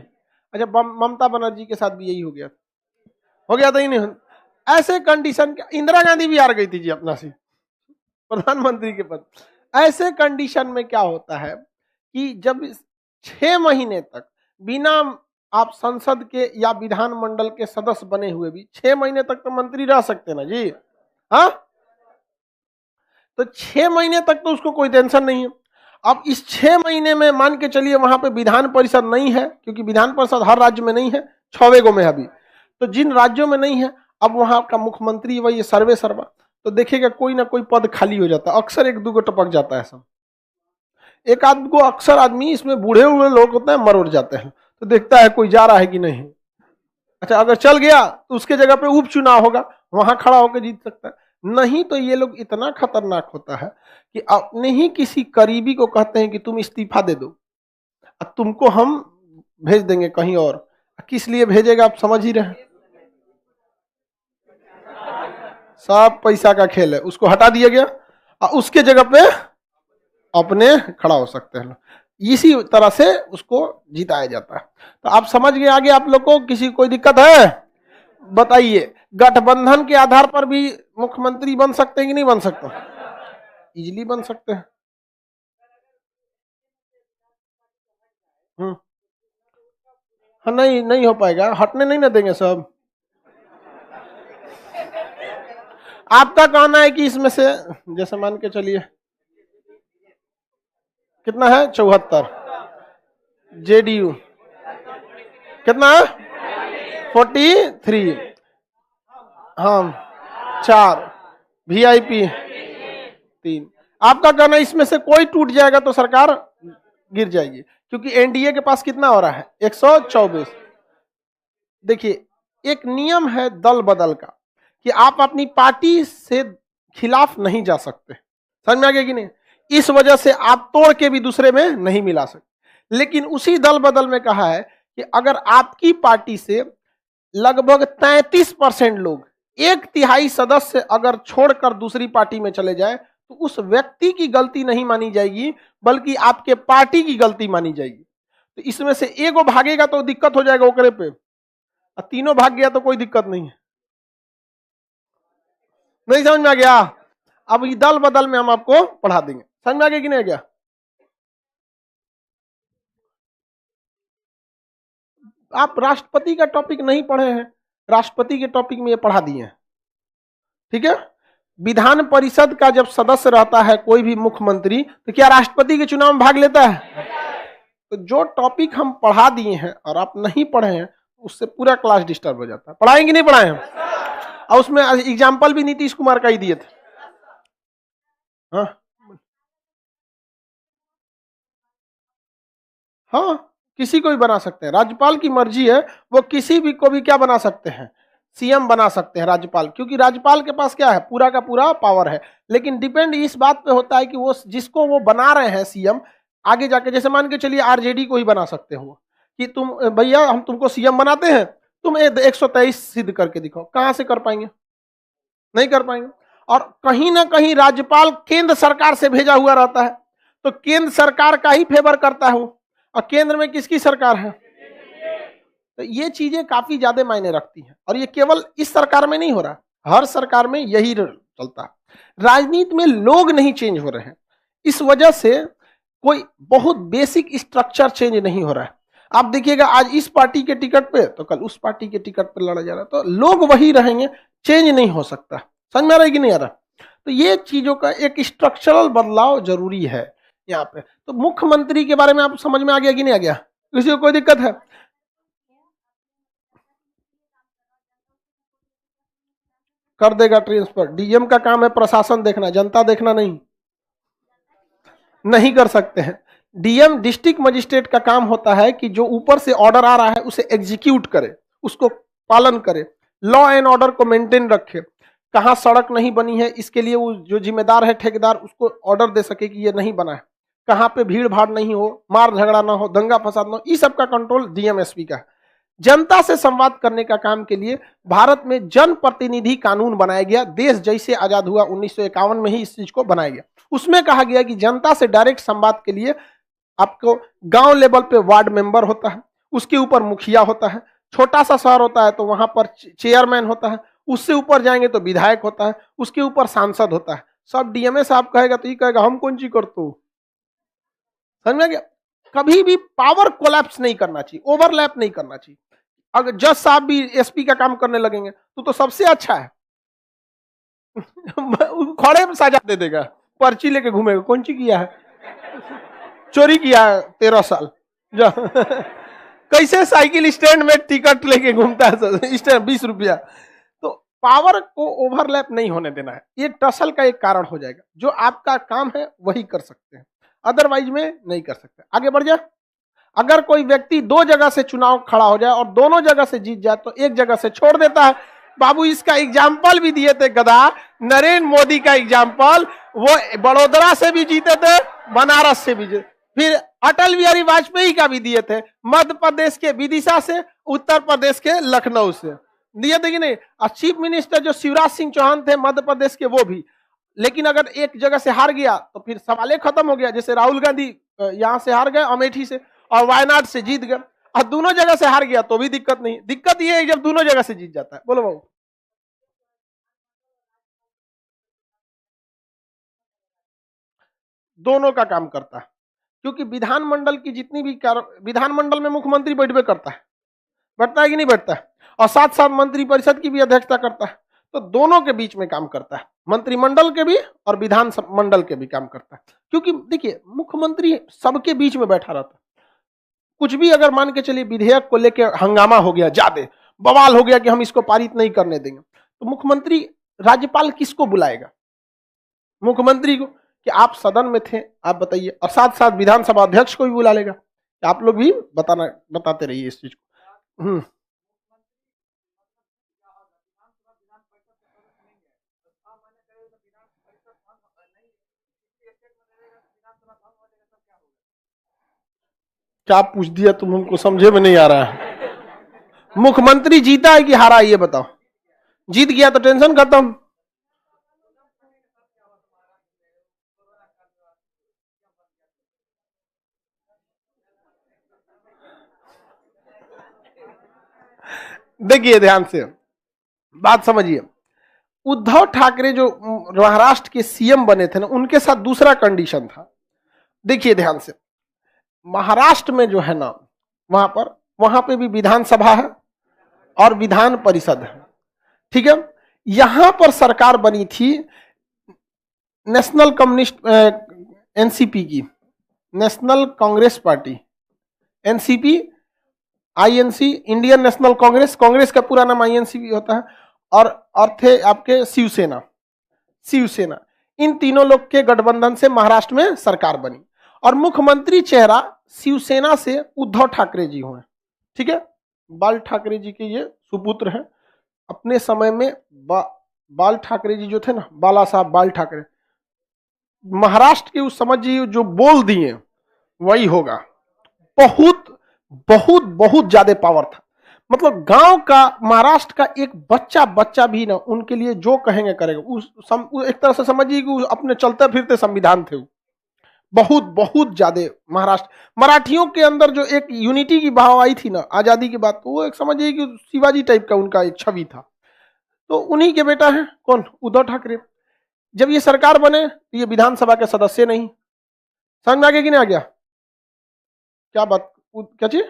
अच्छा ममता बनर्जी के साथ भी यही हो गया था ही नहीं। ऐसे कंडीशन, इंदिरा गांधी भी हार गई थी जी अपना सीट, प्रधानमंत्री के पद। ऐसे कंडीशन में क्या होता है कि जब 6 महीने तक बिना आप संसद के या विधानमंडल के सदस्य बने हुए भी 6 महीने तक तो मंत्री रह सकते ना जी, हाँ, तो 6 महीने तक तो उसको कोई टेंशन नहीं है। अब इस 6 महीने में मान के चलिए वहां पे विधान परिषद नहीं है, क्योंकि विधान परिषद हर राज्य में नहीं है, 6 गो में अभी, तो जिन राज्यों में नहीं है, अब वहां का मुख्यमंत्री वही सर्वे सर्वा, तो देखेगा कोई ना कोई पद खाली हो जाता है, अक्सर 1-2 टपक जाता है सब, एक आध को अक्सर आदमी, इसमें बूढ़े हुए लोग होते हैं मर उड़ जाते हैं, तो देखता है कोई जा रहा है कि नहीं, अच्छा अगर चल गया तो उसके जगह पे उपचुनाव होगा, वहां खड़ा होकर जीत सकता है। नहीं तो ये लोग इतना खतरनाक होता है कि अपने ही किसी करीबी को कहते हैं कि तुम इस्तीफा दे दो, तुमको हम भेज देंगे कहीं और। किस लिए भेजेगा आप समझ ही रहे, सब पैसा का खेल है, उसको हटा दिया गया और उसके जगह पे अपने खड़ा हो सकते हैं, इसी तरह से उसको जिताया जाता है। तो आप समझ गए आगे, आप लोग को किसी कोई दिक्कत है बताइए। गठबंधन के आधार पर भी मुख्यमंत्री बन सकते हैं कि नहीं बन सकते, इजीली बन सकते हैं। हाँ, नहीं हो पाएगा, हटने नहीं ना देंगे सब। आपका कहना है कि इसमें से जैसे मान के चलिए कितना है, 74, जेडीयू कितना है, 43, हाँ 4, वीआईपी 3। आपका कहना है इसमें से कोई टूट जाएगा तो सरकार गिर जाएगी, क्योंकि एनडीए के पास कितना हो रहा है, 124। देखिए एक नियम है दल बदल का, कि आप अपनी पार्टी से खिलाफ नहीं जा सकते, समझ में आ गया कि नहीं, इस वजह से आप तोड़ के भी दूसरे में नहीं मिला सकते। लेकिन उसी दल बदल में कहा है कि अगर आपकी पार्टी से लगभग 33% लोग, 1/3 सदस्य अगर छोड़कर दूसरी पार्टी में चले जाए, तो उस व्यक्ति की गलती नहीं मानी जाएगी, बल्कि आपके पार्टी की गलती मानी जाएगी। तो इसमें से एगो भागेगा तो दिक्कत हो जाएगा ओकरे पे, और तीनों भाग गया तो कोई दिक्कत नहीं है। नहीं समझ में आ गया? अब ये दल बदल में हम आपको पढ़ा देंगे, समझ में आ गया कि नहीं गया? आप राष्ट्रपति का टॉपिक नहीं पढ़े हैं, राष्ट्रपति के टॉपिक में ये पढ़ा दिए हैं, ठीक है। विधान परिषद का जब सदस्य रहता है कोई भी मुख्यमंत्री, तो क्या राष्ट्रपति के चुनाव में भाग लेता है? तो जो टॉपिक हम पढ़ा दिए हैं और आप नहीं पढ़े हैं, उससे पूरा क्लास डिस्टर्ब हो जाता है। पढ़ाएंगे नहीं पढ़ाए हम? और उसमें एग्जाम्पल भी नीतीश कुमार का ही दिए थे। हाँ, किसी को भी बना सकते हैं, राज्यपाल की मर्जी है, वो किसी भी को भी क्या बना सकते हैं, सीएम बना सकते हैं राज्यपाल, क्योंकि राज्यपाल के पास क्या है, पूरा का पूरा पावर है। लेकिन डिपेंड इस बात पे होता है कि वो जिसको वो बना रहे हैं सीएम, आगे जाके जैसे मान के चलिए आरजेडी को ही बना सकते हो कि तुम भैया हम तुमको सीएम बनाते हैं, तुम 123 सिद्ध करके दिखाओ। कहां से कर पाएंगे? नहीं कर पाएंगे। और कहीं ना कहीं राज्यपाल केंद्र सरकार से भेजा हुआ रहता है, तो केंद्र सरकार का ही फेवर करता है वो, और केंद्र में किसकी सरकार है? तो ये चीजें काफी ज्यादा मायने रखती हैं, और ये केवल इस सरकार में नहीं हो रहा, हर सरकार में यही चलता है। राजनीति में लोग नहीं चेंज हो रहे हैं, इस वजह से कोई बहुत बेसिक स्ट्रक्चर चेंज नहीं हो रहा है। आप देखिएगा आज इस पार्टी के टिकट पे तो कल उस पार्टी के टिकट पे लड़ा जा रहा है, तो लोग वही रहेंगे, चेंज नहीं हो सकता। समझ में आ रहा है कि नहीं आ रहा? तो ये चीजों का एक स्ट्रक्चरल बदलाव जरूरी है यहाँ पे। तो मुख्यमंत्री के बारे में आप समझ में आ गया कि नहीं आ गया? किसी को कोई दिक्कत है? कर देगा ट्रांसफर। डीएम का काम है प्रशासन देखना, जनता देखना नहीं, नहीं कर सकते हैं। डीएम डिस्ट्रिक्ट मजिस्ट्रेट का काम होता है कि जो ऊपर से ऑर्डर आ रहा है उसे एग्जीक्यूट करे, उसको पालन करे, लॉ एंड ऑर्डर को मेंटेन रखे। कहाँ सड़क नहीं बनी है इसके लिए वो जो जिम्मेदार है ठेकेदार उसको ऑर्डर दे सके कि ये नहीं बना है। कहाँ पे भीड़ भाड़ नहीं हो, मार झगड़ा ना हो, दंगा फसाद ना हो, इस सब का कंट्रोल डीएमएसपी का है। जनता से संवाद करने का काम के लिए भारत में जन प्रतिनिधि कानून बनाया गया। देश जैसे आजाद हुआ 1951 में ही इस चीज को बनाया गया। उसमें कहा गया कि जनता से डायरेक्ट संवाद के लिए आपको गांव लेवल पे वार्ड मेंबर होता है, उसके ऊपर मुखिया होता है, छोटा सा शहर होता है तो वहां पर चेयरमैन होता है, उससे ऊपर जाएंगे तो विधायक होता है, उसके ऊपर सांसद होता है। सब डीएमए साहब कहेगा तो ये कहेगा हम कौन ची करते हो, समझ में गया। कभी भी पावर कोलैप्स नहीं करना चाहिए, ओवरलैप नहीं करना चाहिए। अगर जज साहब भी एसपी का काम करने लगेंगे तो सबसे अच्छा है खड़े में सजा दे देगा, पर्ची लेके घूमेगा, कौन ची किया है, चोरी किया है 13 साल कैसे साइकिल स्टैंड में टिकट लेके घूमता है स्टैंड 20 रुपया। तो पावर को ओवरलैप नहीं होने देना है, ये टसल का एक कारण हो जाएगा। जो आपका काम है वही कर सकते हैं, अदरवाइज में नहीं कर सकते। आगे बढ़ जाए। अगर कोई व्यक्ति 2 जगह से चुनाव खड़ा हो जाए और दोनों जगह से जीत जाए तो एक जगह से छोड़ देता है। बाबू इसका एग्जाम्पल भी दिए थे गधा, नरेंद्र मोदी का एग्जाम्पल, वो बड़ोदरा से भी जीते थे, बनारस से भी जीते, फिर अटल बिहारी वाजपेयी का भी दिए थे, मध्य प्रदेश के विदिशा से, उत्तर प्रदेश के लखनऊ से दिए थे कि नहीं। और चीफ मिनिस्टर जो शिवराज सिंह चौहान थे मध्य प्रदेश के, वो भी। लेकिन अगर एक जगह से हार गया तो फिर सवाल खत्म हो गया। जैसे राहुल गांधी यहां से हार गए अमेठी से और वायनाड से जीत गए, और दोनों जगह से हार गया तो भी दिक्कत नहीं। दिक्कत ये है जब दोनों जगह से जीत जाता है। बोलो बाबू। दोनों का काम करता है, क्योंकि विधानमंडल की जितनी भी विधानमंडल में मुख्यमंत्री बैठबे करता है, बैठता है कि नहीं बैठता है, और साथ साथ मंत्री परिषद की भी अध्यक्षता करता है। तो दोनों के बीच में काम करता है, मंत्रिमंडल के भी और विधान मंडल के भी काम करता है। क्योंकि देखिए मुख्यमंत्री सबके बीच में बैठा रहता है। कुछ भी अगर मान के चलिए विधेयक को लेकर हंगामा हो गया, ज्यादा बवाल हो गया कि हम इसको पारित नहीं करने देंगे, तो मुख्यमंत्री, राज्यपाल किसको बुलाएगा, मुख्यमंत्री को, कि आप सदन में थे आप बताइए, और साथ साथ विधानसभा अध्यक्ष को भी बुला लेगा। आप लोग भी बताते रहिए इस चीज को। क्या पूछ दिया तुम, हमको समझे में नहीं आ रहा है। मुख्यमंत्री जीता है कि हारा ये बताओ। जीत गया तो टेंशन खत्म। देखिए ध्यान से बात समझिए। उद्धव ठाकरे जो महाराष्ट्र के सीएम बने थे ना, उनके साथ दूसरा कंडीशन था। देखिए ध्यान से, महाराष्ट्र में जो है ना, वहां पे भी विधानसभा है और विधान परिषद है, ठीक है। यहां पर सरकार बनी थी नेशनल कम्युनिस्ट एनसीपी की, national Congress party, NCP, INC, Indian national Congress, Congress का पूरा नाम आईएनसी भी होता है, और थे आपके शिवसेना। शिवसेना, इन तीनों लोग के गठबंधन से महाराष्ट्र में सरकार बनी, और मुख्यमंत्री चेहरा शिवसेना से उद्धव ठाकरे जी हुए, ठीक है। बाल ठाकरे जी के ये सुपुत्र हैं। अपने समय में बाल ठाकरे जी जो थे ना, बाला साहब बाल ठाकरे, महाराष्ट्र के उस समझिए जो बोल दिए वही होगा। बहुत बहुत बहुत ज्यादा पावर था। मतलब गांव का, महाराष्ट्र का एक बच्चा भी ना उनके लिए जो कहेंगे करेगा। एक तरह से समझिए कि अपने चलते फिरते संविधान थे। बहुत बहुत ज्यादा महाराष्ट्र, मराठियों के अंदर जो एक यूनिटी की भाव आई थी ना आजादी के बाद, तो वो एक समझिए कि शिवाजी टाइप का उनका एक छवि था। तो उन्हीं के बेटा है कौन, उद्धव ठाकरे। जब ये सरकार बने तो ये विधानसभा के सदस्य नहीं। समझ में आ गया कि नहीं आ गया? क्या बात, क्या चीज,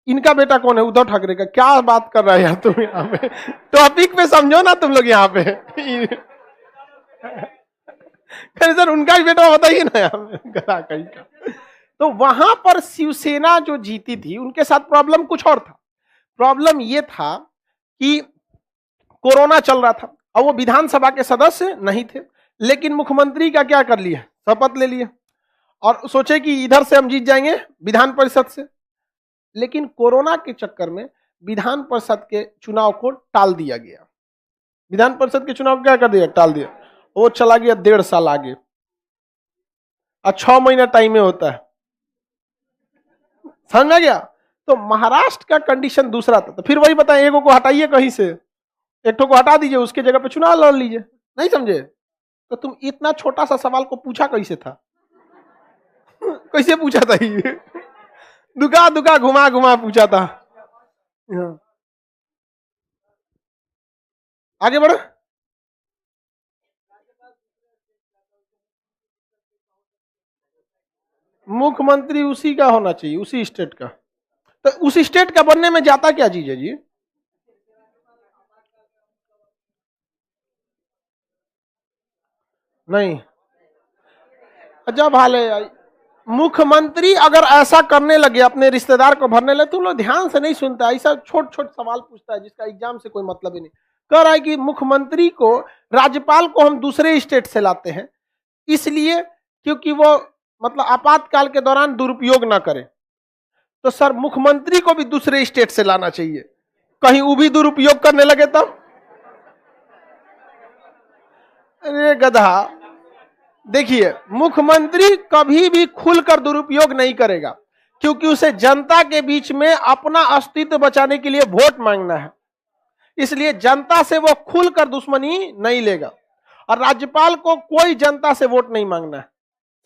इनका बेटा कौन है, उद्धव ठाकरे का। क्या बात कर रहा है यार तुम यहाँ पे, टॉपिक पे समझो ना तुम लोग यहाँ पे सर उनका ही बेटा बताइए ना यहाँ पे कहीं का। तो वहां पर शिवसेना जो जीती थी, उनके साथ प्रॉब्लम कुछ और था। प्रॉब्लम ये था कि कोरोना चल रहा था और वो विधानसभा के सदस्य नहीं थे, लेकिन मुख्यमंत्री का क्या कर लिए, शपथ ले लिए और सोचे कि इधर से हम जीत जाएंगे विधान परिषद से। लेकिन कोरोना के चक्कर में विधान परिषद के चुनाव को टाल दिया गया। विधान परिषद के चुनाव को क्या कर दिया, टाल दिया। वो चला गया 1.5 साल आगे और 6 महीना टाइम में होता है, समझ में गया। तो महाराष्ट्र का कंडीशन दूसरा था। तो फिर वही बताएं, एगो को हटाइए कहीं से, एक को हटा दीजिए, उसके जगह पे चुनाव लड़ लीजिए, नहीं समझे। तो तुम इतना छोटा सा सवाल को पूछा कैसे था कैसे पूछा था ये दुका दुका घुमा घुमा पूछा था। आगे बढ़ो। मुख्यमंत्री उसी का होना चाहिए, उसी स्टेट का। तो उस स्टेट का बनने में जाता क्या चीज है जी? नहीं, जब हाले मुख्यमंत्री अगर ऐसा करने लगे, अपने रिश्तेदार को भरने लगे, तुम लोग ध्यान से नहीं सुनता, ऐसा छोट छोट सवाल पूछता है जिसका एग्जाम से कोई मतलब ही नहीं। कह रहा है कि मुख्यमंत्री को, राज्यपाल को हम दूसरे स्टेट से लाते हैं इसलिए क्योंकि वो मतलब आपातकाल के दौरान दुरुपयोग ना करे। तो सर मुख्यमंत्री को भी दूसरे स्टेट से लाना चाहिए, कहीं वो भी दुरुपयोग करने लगे तब। अरे गधा, देखिए मुख्यमंत्री कभी भी खुलकर दुरुपयोग नहीं करेगा, क्योंकि उसे जनता के बीच में अपना अस्तित्व बचाने के लिए वोट मांगना है, इसलिए जनता से वो खुलकर दुश्मनी नहीं लेगा। और राज्यपाल को कोई जनता से वोट नहीं मांगना है।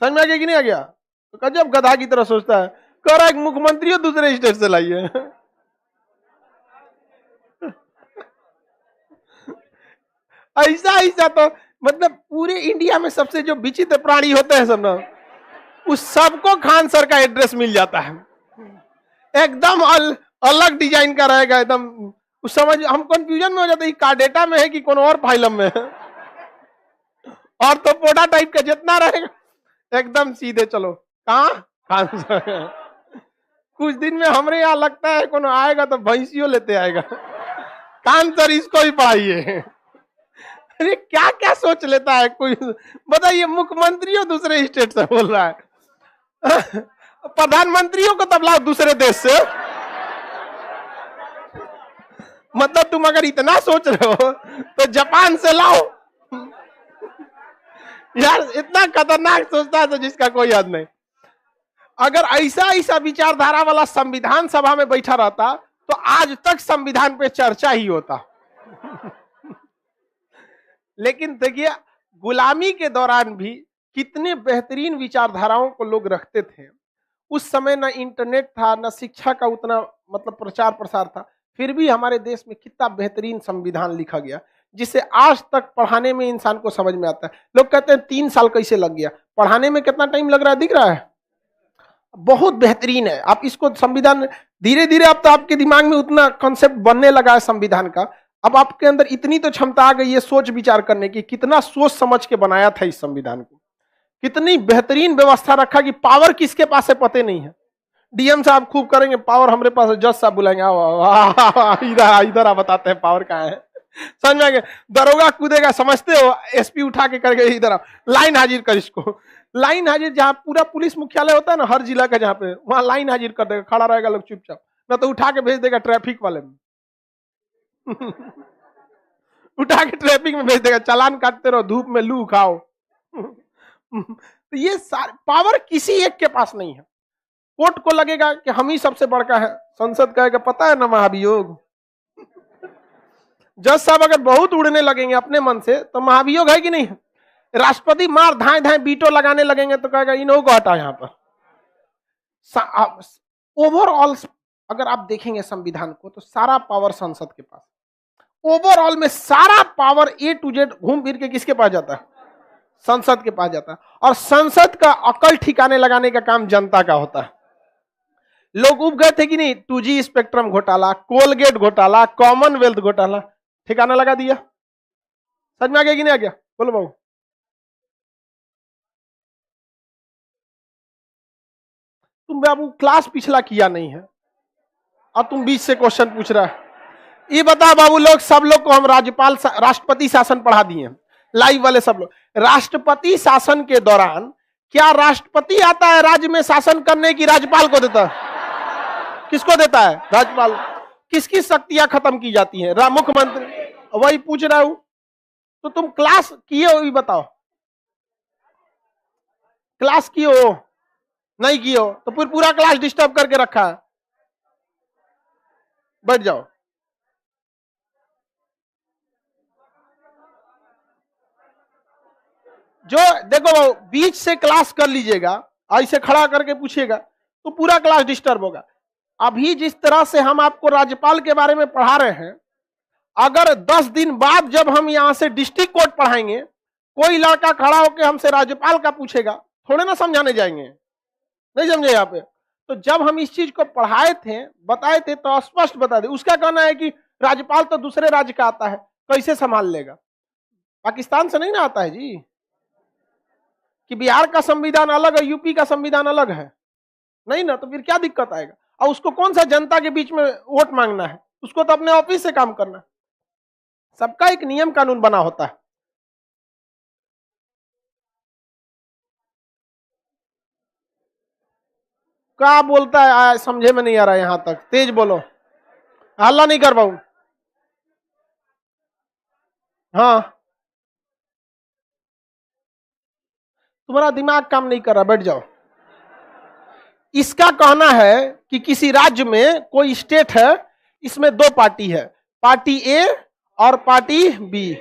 समझ में आ गया कि नहीं आ गया? तो गजब गधा की तरह सोचता है, कह रहा है मुख्यमंत्री दूसरे स्टेट से लाइए ऐसा ऐसा तो मतलब पूरे इंडिया में सबसे जो विचित्र प्राणी होते हैं सब ना, उस सबको खान सर का एड्रेस मिल जाता है, एकदम अलग डिजाइन का रहेगा एकदम। उस समझ हम कंफ्यूजन में हो जाते हैं, कार्ड डेटा में है कि कौन और फाइलम में है। और तो पोडा टाइप का जितना रहेगा एकदम सीधे चलो कहाँ खान सर। कुछ दिन में हमारे यहाँ लगता है कौन आएगा तो भैंसियों लेते आएगा, खान सर इसको ही पढ़ाइए। अरे क्या क्या सोच लेता है कोई, बताइए। मुख्यमंत्रियों दूसरे स्टेट से बोल रहा है, प्रधानमंत्रियों को तब लाओ दूसरे देश से। मतलब तुम अगर इतना सोच रहे हो तो जापान से लाओ यार, इतना खतरनाक सोचता है तो जिसका कोई याद नहीं। अगर ऐसा ऐसा विचारधारा वाला संविधान सभा में बैठा रहता तो आज तक संविधान पे चर्चा ही होता। लेकिन देखिए गुलामी के दौरान भी कितने बेहतरीन विचारधाराओं को लोग रखते थे। उस समय ना इंटरनेट था, ना शिक्षा का उतना मतलब प्रचार प्रसार था, फिर भी हमारे देश में कितना बेहतरीन संविधान लिखा गया जिसे आज तक पढ़ाने में इंसान को समझ में आता है। लोग कहते हैं 3 साल कैसे लग गया, पढ़ाने में कितना टाइम लग रहा है दिख रहा है, बहुत बेहतरीन है। आप इसको संविधान धीरे धीरे अब तो आपके दिमाग में उतना कॉन्सेप्ट बनने लगा है संविधान का, अब आपके अंदर इतनी तो क्षमता आ गई है सोच विचार करने की, कितना सोच समझ के बनाया था इस संविधान को, कितनी बेहतरीन व्यवस्था रखा कि पावर किसके पास है पते नहीं है। डीएम साहब खूब करेंगे पावर हमारे पास है, जज साहब बुलाएंगे इधर इधर आप बताते हैं पावर कहाँ है। समझ में आ गया? दरोगा कूदेगा समझते हो, एसपी उठा के करके इधर लाइन हाजिर कर इसको, लाइन हाजिर जहाँ पूरा पुलिस मुख्यालय होता है ना हर जिला का, जहाँ पे वहां लाइन हाजिर कर देगा, खड़ा रहेगा लोग चुपचाप, ना तो उठा के भेज देगा ट्रैफिक वाले में उठा के ट्रैफिक में भेज देगा, चालान काटते रहो, धूप में लू खाओ। तो ये पावर किसी एक के पास नहीं है। कोर्ट को लगेगा कि हम ही सबसे बड़का है, संसद कहेगा पता है ना महाभियोग। जज साहब अगर बहुत उड़ने लगेंगे अपने मन से तो महाभियोग है कि नहीं है। राष्ट्रपति मार धाए धाए बीटो लगाने लगेंगे तो कहेगा इन्हों को हटा। यहाँ पर ओवरऑल अगर आप देखेंगे संविधान को तो सारा पावर संसद के पास, ओवरऑल में सारा पावर A to Z घूम फिर के किसके पास जाता है, संसद के पास जाता है। और संसद का अकल ठिकाने लगाने का काम जनता का होता है। लोग उब गए थे कि नहीं, 2G स्पेक्ट्रम घोटाला, कोलगेट घोटाला, कॉमनवेल्थ घोटाला, ठिकाना लगा दिया। समझ में आ गया कि नहीं आ गया? बोलो बाबू। तुम बाबू क्लास पिछला किया नहीं है और तुम बीच से क्वेश्चन पूछ रहा है। ये बताओ बाबू लोग, सब लोग को हम राष्ट्रपति शासन पढ़ा दिए, लाइव वाले सब लोग। राष्ट्रपति शासन के दौरान क्या राष्ट्रपति आता है राज्य में शासन करने की, राज्यपाल को देता है? किसको देता है? राज्यपाल। किसकी शक्तियां खत्म की जाती हैं? मुख्यमंत्री। वही पूछ रहा हूं, तो तुम क्लास किए हो? ये बताओ, क्लास किए हो? नहीं किए हो तो फिर पूरा क्लास डिस्टर्ब करके रखा है। बैठ जाओ। जो देखो बीच से क्लास कर लीजिएगा, ऐसे खड़ा करके पूछिएगा तो पूरा क्लास डिस्टर्ब होगा। अभी जिस तरह से हम आपको राज्यपाल के बारे में पढ़ा रहे हैं, अगर 10 दिन बाद जब हम यहां से डिस्ट्रिक्ट कोर्ट पढ़ाएंगे, कोई लड़का खड़ा होकर हमसे राज्यपाल का पूछेगा, थोड़े ना समझाने जाएंगे। नहीं समझे यहाँ पे? तो जब हम इस चीज को पढ़ाए थे, बताए थे, तो स्पष्ट बता दे। उसका कहना है कि राज्यपाल तो दूसरे राज्य का आता है, कैसे संभाल लेगा? पाकिस्तान से नहीं ना आता है जी, कि बिहार का संविधान अलग है, यूपी का संविधान अलग है? नहीं ना, तो फिर क्या दिक्कत आएगा? और उसको कौन सा जनता के बीच में वोट मांगना है? उसको तो अपने ऑफिस से काम करना है। सबका एक नियम कानून बना होता है। क्या बोलता है समझे में नहीं आ रहा है, यहां तक तेज बोलो, हल्ला नहीं कर पाऊं। हाँ, तुम्हारा दिमाग काम नहीं कर रहा, बैठ जाओ। इसका कहना है कि किसी राज्य में कोई स्टेट है, इसमें दो पार्टी है, पार्टी ए और पार्टी बी।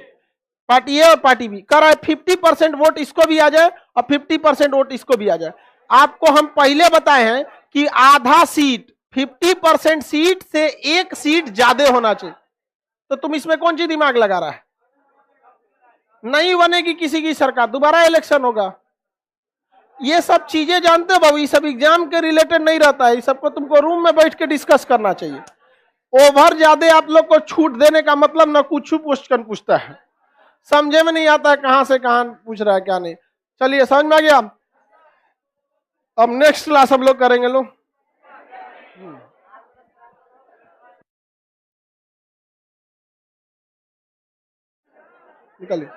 पार्टी ए और पार्टी बी कह रहा है 50% वोट इसको भी आ जाए और 50% वोट इसको भी आ जाए। आपको हम पहले बताए हैं कि आधा सीट, 50% सीट से एक सीट ज्यादा होना चाहिए। तो तुम इसमें कौन सी दिमाग लगा रहा है? नहीं बनेगी किसी की सरकार, दोबारा इलेक्शन होगा। ये सब चीजें जानते हो बाबू, ये सब एग्जाम के रिलेटेड नहीं रहता है, ये सबको तुमको रूम में बैठ के डिस्कस करना चाहिए। ओवर ज्यादा आप लोग को छूट देने का मतलब ना कुछ क्वेश्चन पूछता है, समझे में नहीं आता है कहां से कहां पूछ रहा है क्या नहीं। चलिए समझ में आ गया। अब नेक्स्ट क्लास हम लोग करेंगे लोग। निकलिए।